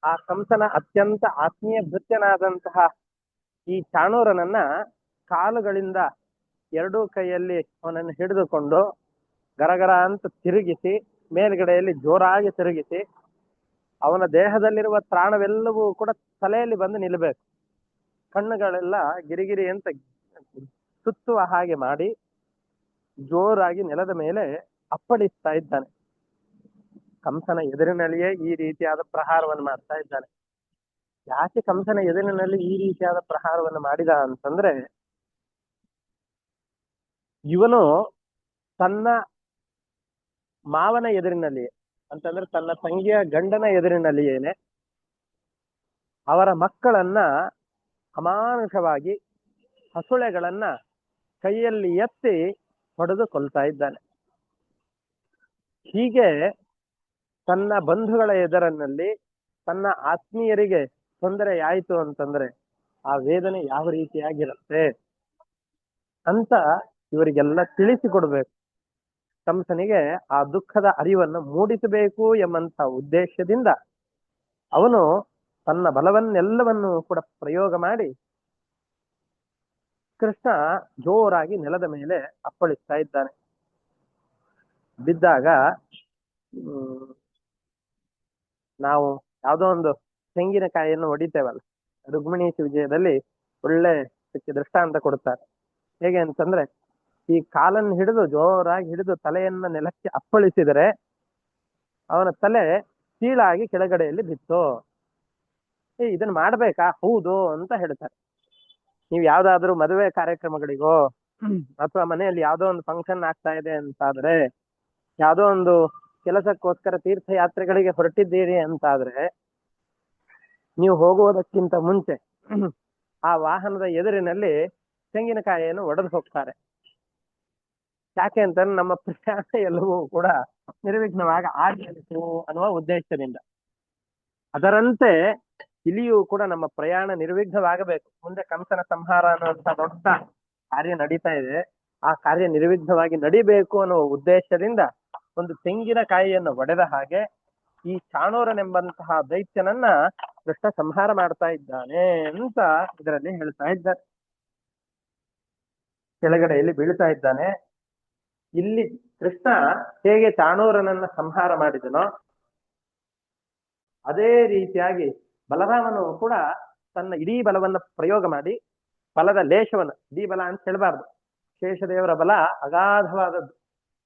ಆ ಕಂಸನ ಅತ್ಯಂತ ಆತ್ಮೀಯ ಭೃತ್ಯನಾದಂತಹ ಈ ಚಾಣೂರನನ್ನ ಕಾಲುಗಳಿಂದ 2 ಕೈಯಲ್ಲಿ ಅವನನ್ನು ಹಿಡಿದುಕೊಂಡು ಗರಗರ ಅಂತ ತಿರುಗಿಸಿ, ಮೇಲ್ಗಡೆಯಲ್ಲಿ ಜೋರಾಗಿ ತಿರುಗಿಸಿ, ಅವನ ದೇಹದಲ್ಲಿರುವ ತ್ರಾಣವೆಲ್ಲವೂ ಕೂಡ ತಲೆಯಲ್ಲಿ ಬಂದು ನಿಲ್ಲಬೇಕು. ಕಣ್ಣುಗಳೆಲ್ಲ ಗಿರಿಗಿರಿ ಅಂತ ಸುತ್ತುವ ಹಾಗೆ ಮಾಡಿ ಜೋರಾಗಿ ನೆಲದ ಮೇಲೆ ಅಪ್ಪಳಿಸ್ತಾ ಇದ್ದಾನೆ. ಕಂಸನ ಎದುರಿನಲ್ಲಿಯೇ ಈ ರೀತಿಯಾದ ಪ್ರಹಾರವನ್ನು ಮಾಡ್ತಾ ಇದ್ದಾನೆ. ಯಾಕೆ ಕಂಸನ ಎದುರಿನಲ್ಲಿ ಈ ರೀತಿಯಾದ ಪ್ರಹಾರವನ್ನು ಮಾಡಿದ ಅಂತಂದ್ರೆ, ಇವನು ತನ್ನ ಮಾವನ ಎದುರಿನಲ್ಲಿ ಅಂತಂದ್ರೆ ತನ್ನ ತಂಗಿಯ ಗಂಡನ ಎದುರಿನಲ್ಲಿಯೇನೆ ಅವರ ಮಕ್ಕಳನ್ನ ಅಮಾನುಷವಾಗಿ ಹಸುಳೆಗಳನ್ನ ಕೈಯಲ್ಲಿ ಎತ್ತಿ ಹೊಡೆದು ಕೊಲ್ತಾ ಇದ್ದಾನೆ. ಹೀಗೆ ತನ್ನ ಬಂಧುಗಳ ಎದುರಿನಲ್ಲಿ ತನ್ನ ಆತ್ಮೀಯರಿಗೆ ತೊಂದರೆ ಆಯಿತು ಅಂತಂದ್ರೆ ಆ ವೇದನೆ ಯಾವ ರೀತಿಯಾಗಿರುತ್ತೆ ಅಂತ ಇವರಿಗೆಲ್ಲ ತಿಳಿಸಿಕೊಡ್ಬೇಕು. ಕಂಸನಿಗೆ ಆ ದುಃಖದ ಅರಿವನ್ನು ಮೂಡಿಸಬೇಕು ಎಂಬಂತ ಉದ್ದೇಶದಿಂದ ಅವನು ತನ್ನ ಬಲವನ್ನೆಲ್ಲವನ್ನು ಕೂಡ ಪ್ರಯೋಗ ಮಾಡಿ ಕೃಷ್ಣ ಜೋರಾಗಿ ನೆಲದ ಮೇಲೆ ಅಪ್ಪಳಿಸ್ತಾ ಇದ್ದಾನೆ. ಬಿದ್ದಾಗ ನಾವು ಯಾವುದೋ ಒಂದು ತೆಂಗಿನಕಾಯಿಯನ್ನು ಹೊಡಿತೇವಲ್ಲ, ರುಕ್ಮಿಣೀಶ ವಿಜಯದಲ್ಲಿ ಒಳ್ಳೆ ದೃಷ್ಟಾಂತ ಕೊಡ್ತಾರೆ. ಹೇಗೆ ಅಂತಂದ್ರೆ, ಈ ಕಾಲನ್ನು ಹಿಡಿದು ಜೋರಾಗಿ ಹಿಡಿದು ತಲೆಯನ್ನ ನೆಲಕ್ಕೆ ಅಪ್ಪಳಿಸಿದರೆ ಅವನ ತಲೆ ಕೀಳಾಗಿ ಕೆಳಗಡೆಯಲ್ಲಿ ಬಿತ್ತು. ಇದನ್ನ ಮಾಡ್ಬೇಕಾ? ಹೌದು ಅಂತ ಹೇಳ್ತಾರೆ. ನೀವು ಯಾವ್ದಾದ್ರು ಮದುವೆ ಕಾರ್ಯಕ್ರಮಗಳಿಗೋ ಅಥವಾ ಮನೆಯಲ್ಲಿ ಯಾವ್ದೋ ಒಂದು ಫಂಕ್ಷನ್ ಆಗ್ತಾ ಇದೆ ಅಂತಾದ್ರೆ, ಯಾವ್ದೋ ಒಂದು ಕೆಲಸಕ್ಕೋಸ್ಕರ ತೀರ್ಥಯಾತ್ರೆಗಳಿಗೆ ಹೊರಟಿದ್ದೀರಿ ಅಂತಾದ್ರೆ, ನೀವು ಹೋಗುವುದಕ್ಕಿಂತ ಮುಂಚೆ ಆ ವಾಹನದ ಎದುರಿನಲ್ಲಿ ತೆಂಗಿನಕಾಯಿಯನ್ನು ಒಡೆದು ಹೋಗ್ತಾರೆ. ಯಾಕೆ ಅಂತಂದ್ರೆ ನಮ್ಮ ಪ್ರಯಾಣ ಎಲ್ಲವೂ ಕೂಡ ನಿರ್ವಿಘ್ನವಾಗಿ ಆಗಬೇಕು ಅನ್ನುವ ಉದ್ದೇಶದಿಂದ. ಅದರಂತೆ ಇಲ್ಲಿಯೂ ಕೂಡ ನಮ್ಮ ಪ್ರಯಾಣ ನಿರ್ವಿಘ್ನವಾಗಬೇಕು. ಮುಂದೆ ಕಂಸನ ಸಂಹಾರ ಅನ್ನುವಂತ ದೊಡ್ಡ ಕಾರ್ಯ ನಡೀತಾ ಇದೆ. ಆ ಕಾರ್ಯ ನಿರ್ವಿಘ್ನವಾಗಿ ನಡಿಬೇಕು ಅನ್ನುವ ಉದ್ದೇಶದಿಂದ ಒಂದು ತೆಂಗಿನಕಾಯಿಯನ್ನು ಒಡೆದ ಹಾಗೆ ಈ ಚಾಣೂರನೆಂಬಂತಹ ದೈತ್ಯನನ್ನ ಕೃಷ್ಣ ಸಂಹಾರ ಮಾಡ್ತಾ ಇದ್ದಾನೆ ಅಂತ ಇದರಲ್ಲಿ ಹೇಳ್ತಾ ಇದ್ದಾರೆ. ಕೆಳಗಡೆಯಲ್ಲಿ ಬೀಳ್ತಾ ಇದ್ದಾನೆ. ಇಲ್ಲಿ ಕೃಷ್ಣ ಹೇಗೆ ಚಾಣೂರನನ್ನ ಸಂಹಾರ ಮಾಡಿದನೋ ಅದೇ ರೀತಿಯಾಗಿ ಬಲರಾಮನು ಕೂಡ ತನ್ನ ಇಡೀ ಬಲವನ್ನ ಪ್ರಯೋಗ ಮಾಡಿ, ಬಲದ ಲೇಷವನ್ನ, ಇಡೀ ಬಲ ಅಂತ ಹೇಳಬಾರ್ದು, ಶೇಷದೇವರ ಬಲ ಅಗಾಧವಾದದ್ದು,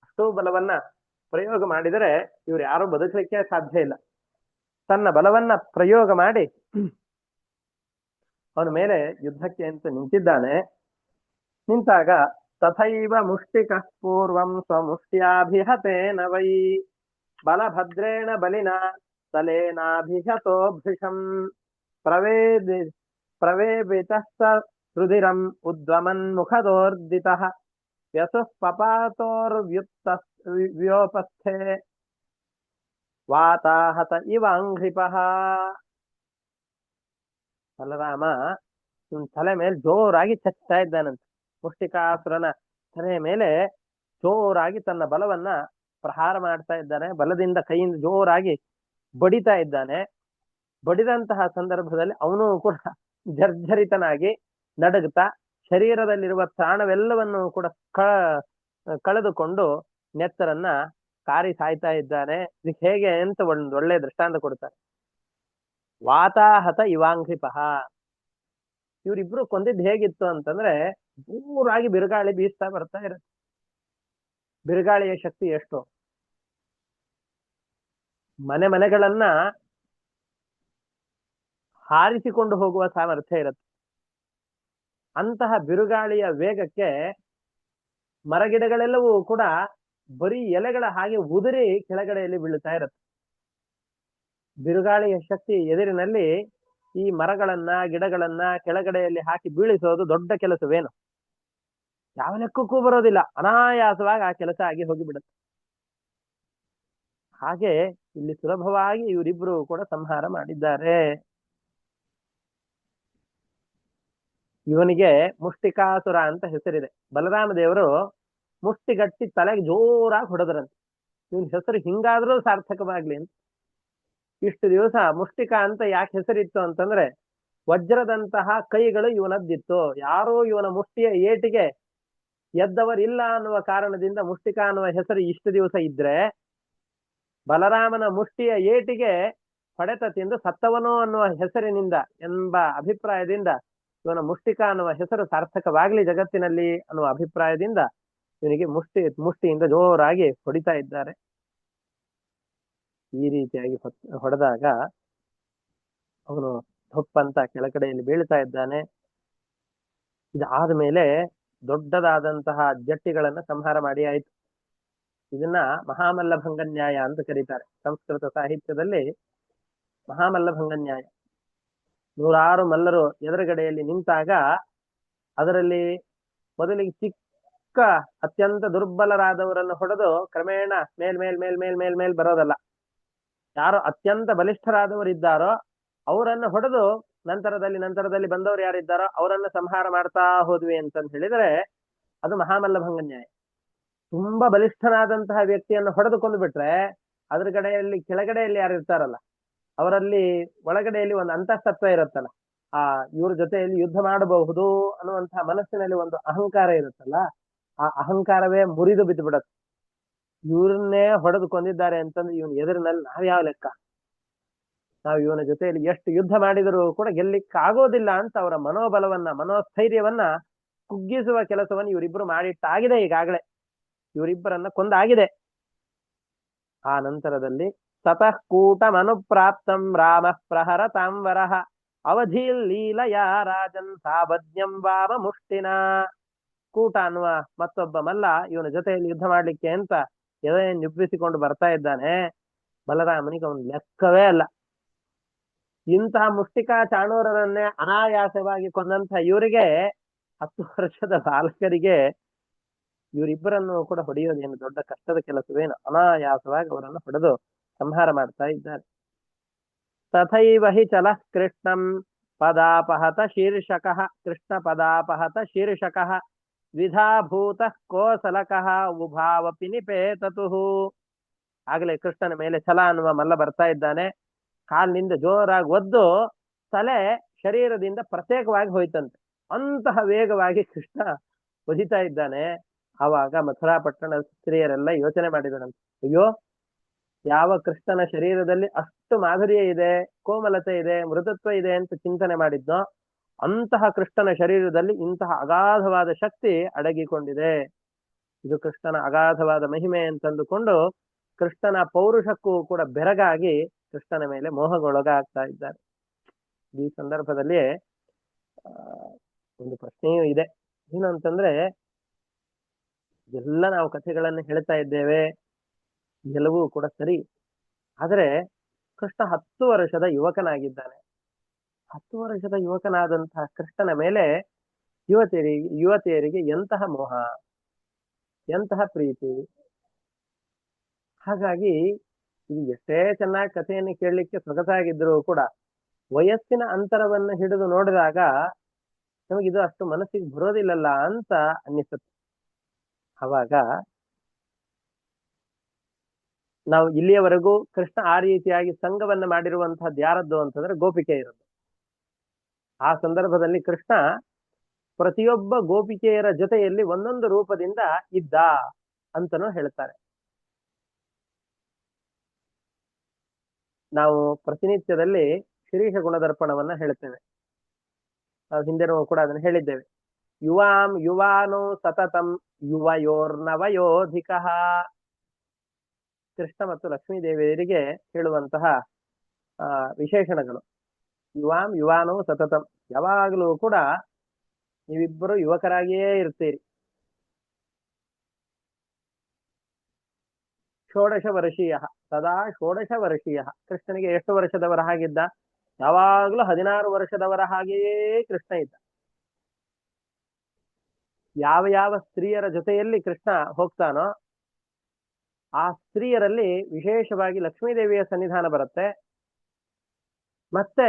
ಅಷ್ಟೂ ಬಲವನ್ನ ಪ್ರಯೋಗ ಮಾಡಿದರೆ ಇವ್ರು ಯಾರು ಬದುಕಲಿಕ್ಕೆ ಸಾಧ್ಯ ಇಲ್ಲ. ತನ್ನ ಬಲವನ್ನ ಪ್ರಯೋಗ ಮಾಡಿ ಅವನ ಮೇಲೆ ಯುದ್ಧಕ್ಕೆ ಅಂತ ನಿಂತಿದ್ದಾನೆ. ನಿಂತಾಗ ತಥೈವ ಮುಷ್ಟಿಕ ಪೂರ್ವಂ ಸ್ವಮುಷ್ಟ್ಯಾಭಿಹತೇನ ವೈ ಬಲಭದ್ರೇಣ ಬಲಿನ ತಲೇನಾಭಿಹತೋ ಭೃಶಂ ಪ್ರವೇಬಿತಸ್ಸ ರುಧಿರಂ ಉದ್ವಮನ್ ಮುಖದೋರ್ದಿತಃ ವ್ಯಸುಃ ಪಪಾತೋರ್ವ್ಯುತ್ಪಸ್ಥೆ ವಾತಾಹತ ಇವಾಂಘ್ರಿಪಃ. ಬಲರಾಮ ತಲೆ ಮೇಲೆ ಜೋರಾಗಿ ಚಚ್ತಾ ಇದ್ದಾನಂತೆ. ಮುಷ್ಟಿಕಾಸುರನ ತಲೆಯ ಮೇಲೆ ಜೋರಾಗಿ ತನ್ನ ಬಲವನ್ನ ಪ್ರಹಾರ ಮಾಡ್ತಾ ಇದ್ದಾನೆ. ಬಲದಿಂದ ಕೈಯಿಂದ ಜೋರಾಗಿ ಬಡಿತಾ ಇದ್ದಾನೆ. ಬಡಿದಂತಹ ಸಂದರ್ಭದಲ್ಲಿ ಅವನು ಕೂಡ ಜರ್ಜರಿತನಾಗಿ ನಡುಗುತ್ತಾ ಶರೀರದಲ್ಲಿರುವ ಪ್ರಾಣವೆಲ್ಲವನ್ನು ಕೂಡ ಕಳೆದುಕೊಂಡು ನೆತ್ತರನ್ನ ಕಾರಿ ಸಾಯ್ತಾ ಇದ್ದಾನೆ. ಇದಕ್ಕೆ ಹೇಗೆ ಅಂತ ಒಂದು ಒಳ್ಳೆ ದೃಷ್ಟಾಂತ ಕೊಡ್ತಾರೆ. ವಾತಾಹತ ಇವಾಂಘ್ರಿಪಃ. ಇವರಿಬ್ರು ಕೊಂದಿದ್ದು ಹೇಗಿತ್ತು ಅಂತಂದ್ರೆ, ಜೋರಾಗಿ ಬಿರುಗಾಳಿ ಬೀಸ್ತಾ ಬರ್ತಾ ಇರುತ್ತೆ. ಬಿರುಗಾಳಿಯ ಶಕ್ತಿ ಎಷ್ಟು? ಮನೆಗಳನ್ನ ಹಾರಿಸಿಕೊಂಡು ಹೋಗುವ ಸಾಮರ್ಥ್ಯ ಇರುತ್ತೆ. ಅಂತಹ ಬಿರುಗಾಳಿಯ ವೇಗಕ್ಕೆ ಮರಗಿಡಗಳೆಲ್ಲವೂ ಕೂಡ ಬರೀ ಎಲೆಗಳ ಹಾಗೆ ಉದುರಿ ಕೆಳಗಡೆಯಲ್ಲಿ ಬೀಳುತ್ತಾ ಇರುತ್ತೆ. ಬಿರುಗಾಳಿಯ ಶಕ್ತಿ ಎದುರಿನಲ್ಲಿ ಈ ಮರಗಳನ್ನ ಗಿಡಗಳನ್ನ ಕೆಳಗಡೆಯಲ್ಲಿ ಹಾಕಿ ಬೀಳಿಸೋದು ದೊಡ್ಡ ಕೆಲಸವೇನು? ಯಾವ ಲೆಕ್ಕಕ್ಕೂ ಬರೋದಿಲ್ಲ. ಅನಾಯಾಸವಾಗಿ ಆ ಕೆಲಸ ಆಗಿ ಹೋಗಿಬಿಡುತ್ತೆ. ಹಾಗೆ ಇಲ್ಲಿ ಸುಲಭವಾಗಿ ಇವರಿಬ್ರು ಕೂಡ ಸಂಹಾರ ಮಾಡಿದ್ದಾರೆ. ಇವನಿಗೆ ಮುಷ್ಟಿಕಾಸುರ ಅಂತ ಹೆಸರಿದೆ. ಬಲರಾಮ ದೇವರು ಮುಷ್ಟಿಗಟ್ಟಿ ತಲೆಗೆ ಜೋರಾಗಿ ಹೊಡೆದ್ರಂತೆ. ಇವನ್ ಹೆಸರು ಹಿಂಗಾದ್ರೂ ಸಾರ್ಥಕವಾಗ್ಲಿ ಅಂತ. ಇಷ್ಟು ದಿವಸ ಮುಷ್ಟಿಕ ಅಂತ ಯಾಕೆ ಹೆಸರಿತ್ತು ಅಂತಂದ್ರೆ, ವಜ್ರದಂತಹ ಕೈಗಳು ಇವನದ್ದಿತ್ತು. ಯಾರೋ ಇವನ ಮುಷ್ಟಿಯ ಏಟಿಗೆ ಎದ್ದವರಿಲ್ಲ ಅನ್ನುವ ಕಾರಣದಿಂದ ಮುಷ್ಟಿಕ ಅನ್ನುವ ಹೆಸರು ಇಷ್ಟು ದಿವಸ ಇದ್ರೆ, ಬಲರಾಮನ ಮುಷ್ಟಿಯ ಏಟಿಗೆ ಹೊಡೆತ ತಿಂದು ಸತ್ತವನೋ ಅನ್ನುವ ಹೆಸರಿನಿಂದ ಎಂಬ ಅಭಿಪ್ರಾಯದಿಂದ ಇವನ ಮುಷ್ಟಿಕ ಅನ್ನುವ ಹೆಸರು ಸಾರ್ಥಕವಾಗ್ಲಿ ಜಗತ್ತಿನಲ್ಲಿ ಅನ್ನುವ ಅಭಿಪ್ರಾಯದಿಂದ ಇವನಿಗೆ ಮುಷ್ಟಿಯಿಂದ ಜೋರಾಗಿ ಹೊಡಿತಾ ಇದ್ದಾರೆ. ಈ ರೀತಿಯಾಗಿ ಹೊಡೆದಾಗ ಅವನು ಹೊಪ್ಪಂತ ಕೆಳಗಡೆಯಲ್ಲಿ ಬೀಳ್ತಾ ಇದ್ದಾನೆ. ಇದಾದ ಮೇಲೆ ದೊಡ್ಡದಾದಂತಹ ಜಟ್ಟಿಗಳನ್ನ ಸಂಹಾರ ಮಾಡಿ ಆಯ್ತು. ಇದನ್ನ ಮಹಾಮಲ್ಲಭಂಗ ನ್ಯಾಯ ಅಂತ ಕರೀತಾರೆ ಸಂಸ್ಕೃತ ಸಾಹಿತ್ಯದಲ್ಲಿ. ಮಹಾಮಲ್ಲಭಂಗ ನ್ಯಾಯ, 106 ಮಲ್ಲರು ಎದುರುಗಡೆಯಲ್ಲಿ ನಿಂತಾಗ ಅದರಲ್ಲಿ ಮೊದಲಿಗೆ ಚಿಕ್ಕ ಅತ್ಯಂತ ದುರ್ಬಲರಾದವರನ್ನು ಹೊಡೆದು ಕ್ರಮೇಣ ಮೇಲ್ ಮೇಲ್ ಮೇಲ್ ಮೇಲ್ ಮೇಲ್ ಮೇಲ್ ಬರೋದಲ್ಲ. ಯಾರು ಅತ್ಯಂತ ಬಲಿಷ್ಠರಾದವರಿದ್ದಾರೋ ಅವರನ್ನು ಹೊಡೆದು ನಂತರದಲ್ಲಿ ಬಂದವರು ಯಾರಿದ್ದಾರೋ ಅವರನ್ನು ಸಂಹಾರ ಮಾಡ್ತಾ ಹೋದ್ವಿ ಅಂತಂತ ಹೇಳಿದ್ರೆ ಅದು ಮಹಾಮಲ್ಲಭಂಗ ನ್ಯಾಯ. ತುಂಬಾ ಬಲಿಷ್ಠನಾದಂತಹ ವ್ಯಕ್ತಿಯನ್ನು ಹೊಡೆದುಕೊಂಡು ಬಿಟ್ರೆ ಅದ್ರ ಕಡೆಯಲ್ಲಿ ಕೆಳಗಡೆಯಲ್ಲಿ ಯಾರು ಇರ್ತಾರಲ್ಲ ಅವರಲ್ಲಿ ಒಳಗಡೆಯಲ್ಲಿ ಒಂದು ಅಂತಸ್ತತ್ವ ಇರುತ್ತಲ್ಲ, ಆ ಇವ್ರ ಜೊತೆಯಲ್ಲಿ ಯುದ್ಧ ಮಾಡಬಹುದು ಅನ್ನುವಂತಹ ಮನಸ್ಸಿನಲ್ಲಿ ಒಂದು ಅಹಂಕಾರ ಇರುತ್ತಲ್ಲ, ಆ ಅಹಂಕಾರವೇ ಮುರಿದು ಬಿದ್ದು ಬಿಡತ್ತೆ. ಇವ್ರನ್ನೇ ಹೊಡೆದು ಕೊಂದಿದ್ದಾರೆ ಅಂತಂದ್ರೆ ಇವನ್ ಎದುರಿನಲ್ಲಿ ನಾವ್ಯಾವ ಲೆಕ್ಕ, ನಾವು ಇವನ ಜೊತೆಯಲ್ಲಿ ಎಷ್ಟು ಯುದ್ಧ ಮಾಡಿದರೂ ಕೂಡ ಗೆಲ್ಲಿಕ್ಕಾಗೋದಿಲ್ಲ ಅಂತ ಅವರ ಮನೋಬಲವನ್ನ ಮನೋಸ್ಥೈರ್ಯವನ್ನ ಕುಗ್ಗಿಸುವ ಕೆಲಸವನ್ನು ಇವರಿಬ್ರು ಮಾಡಿಟ್ಟಾಗಿದೆ. ಈಗಾಗಲೇ ಇವರಿಬ್ಬರನ್ನ ಕೊಂದಾಗಿದೆ. ಆ ನಂತರದಲ್ಲಿ ತತಃ ಕೂಟಮನುಪ್ರಾಪ್ತಂ ರಾಮ ಪ್ರಹರ ತಾಂವರಃ ಅವಧಿ ಲೀಲಯ ರಾಜನ್ ಸಾಬದ್ಯಂ ವಾಮ ಮುಷ್ಟಿನ. ಕೂಟ ಅನ್ನುವ ಮತ್ತೊಬ್ಬ ಮಲ್ಲ ಇವನ ಜೊತೆಯಲ್ಲಿ ಯುದ್ಧ ಮಾಡ್ಲಿಕ್ಕೆ ಅಂತ ಎದೆಯನ್ನು ನಿಬ್ಬಿಸಿಕೊಂಡು ಬರ್ತಾ ಇದ್ದಾನೆ. ಬಲರಾಮನಿಗೆ ಅವನು ಲೆಕ್ಕವೇ ಅಲ್ಲ. ಇಂತಹ ಮುಷ್ಟಿಕಾ ಚಾಣೂರರನ್ನೇ ಅನಾಯಾಸವಾಗಿ ಕೊಂದಂತಹ ಇವರಿಗೆ 10 ವರ್ಷದ ಬಾಲಕರಿಗೆ ಇವರಿಬ್ಬರನ್ನು ಕೂಡ ಹೊಡೆಯೋದೇನು ದೊಡ್ಡ ಕಷ್ಟದ ಕೆಲಸವೇನು, ಅನಾಯಾಸವಾಗಿ ಅವರನ್ನು ಹೊಡೆದು ಸಂಹಾರ ಮಾಡ್ತಾ ಇದ್ದಾರೆ. ತಥೈವ ಹಿ ಚಲಃ ಕೃಷ್ಣಂ ಪದಾಪಹತ ಶೀರ್ಷಕಃ, ಕೃಷ್ಣ ಪದಾಪಹತ ಶೀರ್ಷಕಃ ದ್ವಿಧಾಭೂತ ಕೋಸಲಕಃ ಉಭಾವಪಿ ನಿಪೇತತುಃ. ಆಗಲೇ ಕೃಷ್ಣನ ಮೇಲೆ ಛಲ ಅನ್ನುವ ಮಲ್ಲ ಬರ್ತಾ ಇದ್ದಾನೆ. ಕಾಲಿನಿಂದ ಜೋರಾಗಿ ಒದ್ದು ತಲೆ ಶರೀರದಿಂದ ಪ್ರತ್ಯೇಕವಾಗಿ ಹೋಯ್ತಂತೆ. ಅಂತಹ ವೇಗವಾಗಿ ಕೃಷ್ಣ ಒದಿತಾ ಇದ್ದಾನೆ. ಆವಾಗ ಮಥುರಾ ಪಟ್ಟಣ ಸ್ತ್ರೀಯರೆಲ್ಲ ಯೋಚನೆ ಮಾಡಿದರಂತೆ, ಅಯ್ಯೋ ಯಾವ ಕೃಷ್ಣನ ಶರೀರದಲ್ಲಿ ಅಷ್ಟು ಮಾಧುರ್ಯ ಇದೆ, ಕೋಮಲತೆ ಇದೆ, ಮೃದುತ್ವ ಇದೆ ಅಂತ ಚಿಂತನೆ ಮಾಡಿದ್ನೋ ಅಂತಹ ಕೃಷ್ಣನ ಶರೀರದಲ್ಲಿ ಇಂತಹ ಅಗಾಧವಾದ ಶಕ್ತಿ ಅಡಗಿಕೊಂಡಿದೆ. ಇದು ಕೃಷ್ಣನ ಅಗಾಧವಾದ ಮಹಿಮೆ ಅಂತಂದುಕೊಂಡು ಕೃಷ್ಣನ ಪೌರುಷಕ್ಕೂ ಕೂಡ ಬೆರಗಾಗಿ ಕೃಷ್ಣನ ಮೇಲೆ ಮೋಹಗೊಳಗಾಗ್ತಾ ಇದ್ದಾರೆ. ಈ ಸಂದರ್ಭದಲ್ಲಿ ಒಂದು ಪ್ರಶ್ನೆಯೂ ಇದೆ. ಏನು ಅಂತಂದ್ರೆ, ಎಲ್ಲ ನಾವು ಕಥೆಗಳನ್ನು ಹೇಳ್ತಾ ಇದ್ದೇವೆ, ಎಲ್ಲವೂ ಕೂಡ ಸರಿ. ಆದರೆ ಕೃಷ್ಣ 10 ವರ್ಷದ ಯುವಕನಾಗಿದ್ದಾನೆ. 10 ವರ್ಷದ ಯುವಕನಾದಂತಹ ಕೃಷ್ಣನ ಮೇಲೆ ಯುವತಿಯರಿಗೆ ಎಂತಹ ಮೋಹ, ಎಂತಹ ಪ್ರೀತಿ. ಹಾಗಾಗಿ ಇದು ಎಷ್ಟೇ ಚೆನ್ನಾಗಿ ಕಥೆಯನ್ನು ಕೇಳಲಿಕ್ಕೆ ಸೊಗಸಾಗಿದ್ರು ಕೂಡ ವಯಸ್ಸಿನ ಅಂತರವನ್ನು ಹಿಡಿದು ನೋಡಿದಾಗ ನಮಗಿದು ಅಷ್ಟು ಮನಸ್ಸಿಗೆ ಬರೋದಿಲ್ಲಲ್ಲ ಅಂತ ಅನ್ನಿಸುತ್ತೆ. ಅವಾಗ ನಾವು ಇಲ್ಲಿಯವರೆಗೂ ಕೃಷ್ಣ ಆ ರೀತಿಯಾಗಿ ಸಂಘವನ್ನ ಮಾಡಿರುವಂತಹದ್ದು ಯಾರದ್ದು ಅಂತಂದ್ರೆ ಗೋಪಿಕೆ ಇರೋದು. ಆ ಸಂದರ್ಭದಲ್ಲಿ ಕೃಷ್ಣ ಪ್ರತಿಯೊಬ್ಬ ಗೋಪಿಕೆಯರ ಜೊತೆಯಲ್ಲಿ ಒಂದೊಂದು ರೂಪದಿಂದ ಇದ್ದ ಅಂತನೂ ಹೇಳ್ತಾರೆ. ನಾವು ಪ್ರತಿನಿತ್ಯದಲ್ಲಿ ಶಿರೀಷ ಗುಣದರ್ಪಣವನ್ನ ಹೇಳ್ತೇವೆ. ನಾವು ಹಿಂದೆನೂ ಕೂಡ ಅದನ್ನು ಹೇಳಿದ್ದೇವೆ. ಯುವಾಂ ಯುವಾನೋ ಸತತಂ ಯುವಯೋರ್ನವಯೋಧಿಕ. ಕೃಷ್ಣ ಮತ್ತು ಲಕ್ಷ್ಮೀ ದೇವಿಯರಿಗೆ ಹೇಳುವಂತಹ ವಿಶೇಷಣಗಳು. ಯುವಾಂ ಯುವಾನೋ ಸತತಂ, ಯಾವಾಗಲೂ ಕೂಡ ನೀವಿಬ್ಬರು ಯುವಕರಾಗಿಯೇ ಇರ್ತೀರಿ. 16 ವರ್ಷೀಯ ಸದಾ 16 ವರ್ಷೀಯ. ಕೃಷ್ಣನಿಗೆ ಎಷ್ಟು ವರ್ಷದವರ ಹಾಗಿದ್ದ? ಯಾವಾಗಲೂ 16 ವರ್ಷದವರ ಹಾಗೆಯೇ ಕೃಷ್ಣ ಇದ್ದ. ಯಾವ ಯಾವ ಸ್ತ್ರೀಯರ ಜೊತೆಯಲ್ಲಿ ಕೃಷ್ಣ ಹೋಗ್ತಾನೋ ಆ ಸ್ತ್ರೀಯರಲ್ಲಿ ವಿಶೇಷವಾಗಿ ಲಕ್ಷ್ಮೀದೇವಿಯ ಸನ್ನಿಧಾನ ಬರುತ್ತೆ. ಮತ್ತೆ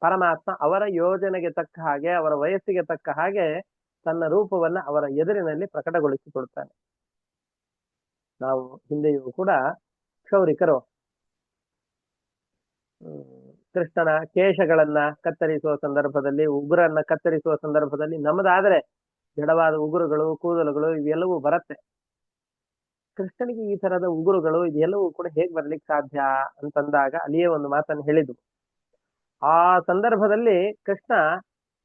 ಪರಮಾತ್ಮ ಅವರ ಯೋಜನೆಗೆ ತಕ್ಕ ಹಾಗೆ, ಅವರ ವಯಸ್ಸಿಗೆ ತಕ್ಕ ಹಾಗೆ ತನ್ನ ರೂಪವನ್ನ ಅವರ ಎದುರಿನಲ್ಲಿ ಪ್ರಕಟಗೊಳಿಸಿಕೊಡ್ತಾನೆ. ನಾವು ಹಿಂದೆಯೂ ಕೂಡ ಕ್ಷೌರಿಕರು ಕೃಷ್ಣನ ಕೇಶಗಳನ್ನ ಕತ್ತರಿಸುವ ಸಂದರ್ಭದಲ್ಲಿ, ಉಗುರನ್ನ ಕತ್ತರಿಸುವ ಸಂದರ್ಭದಲ್ಲಿ ನಮ್ಮದಾದ್ರೆ ಜಡವಾದ ಉಗುರುಗಳು, ಕೂದಲುಗಳು ಇವೆಲ್ಲವೂ ಬರುತ್ತೆ. ಕೃಷ್ಣನಿಗೆ ಈ ತರದ ಉಗುರುಗಳು ಇದೆಲ್ಲವೂ ಕೂಡ ಹೇಗ್ ಬರ್ಲಿಕ್ಕೆ ಸಾಧ್ಯ ಅಂತಂದಾಗ ಅಲ್ಲಿಯೇ ಒಂದು ಮಾತನ್ನು ಹೇಳಿದ್ರು. ಆ ಸಂದರ್ಭದಲ್ಲಿ ಕೃಷ್ಣ,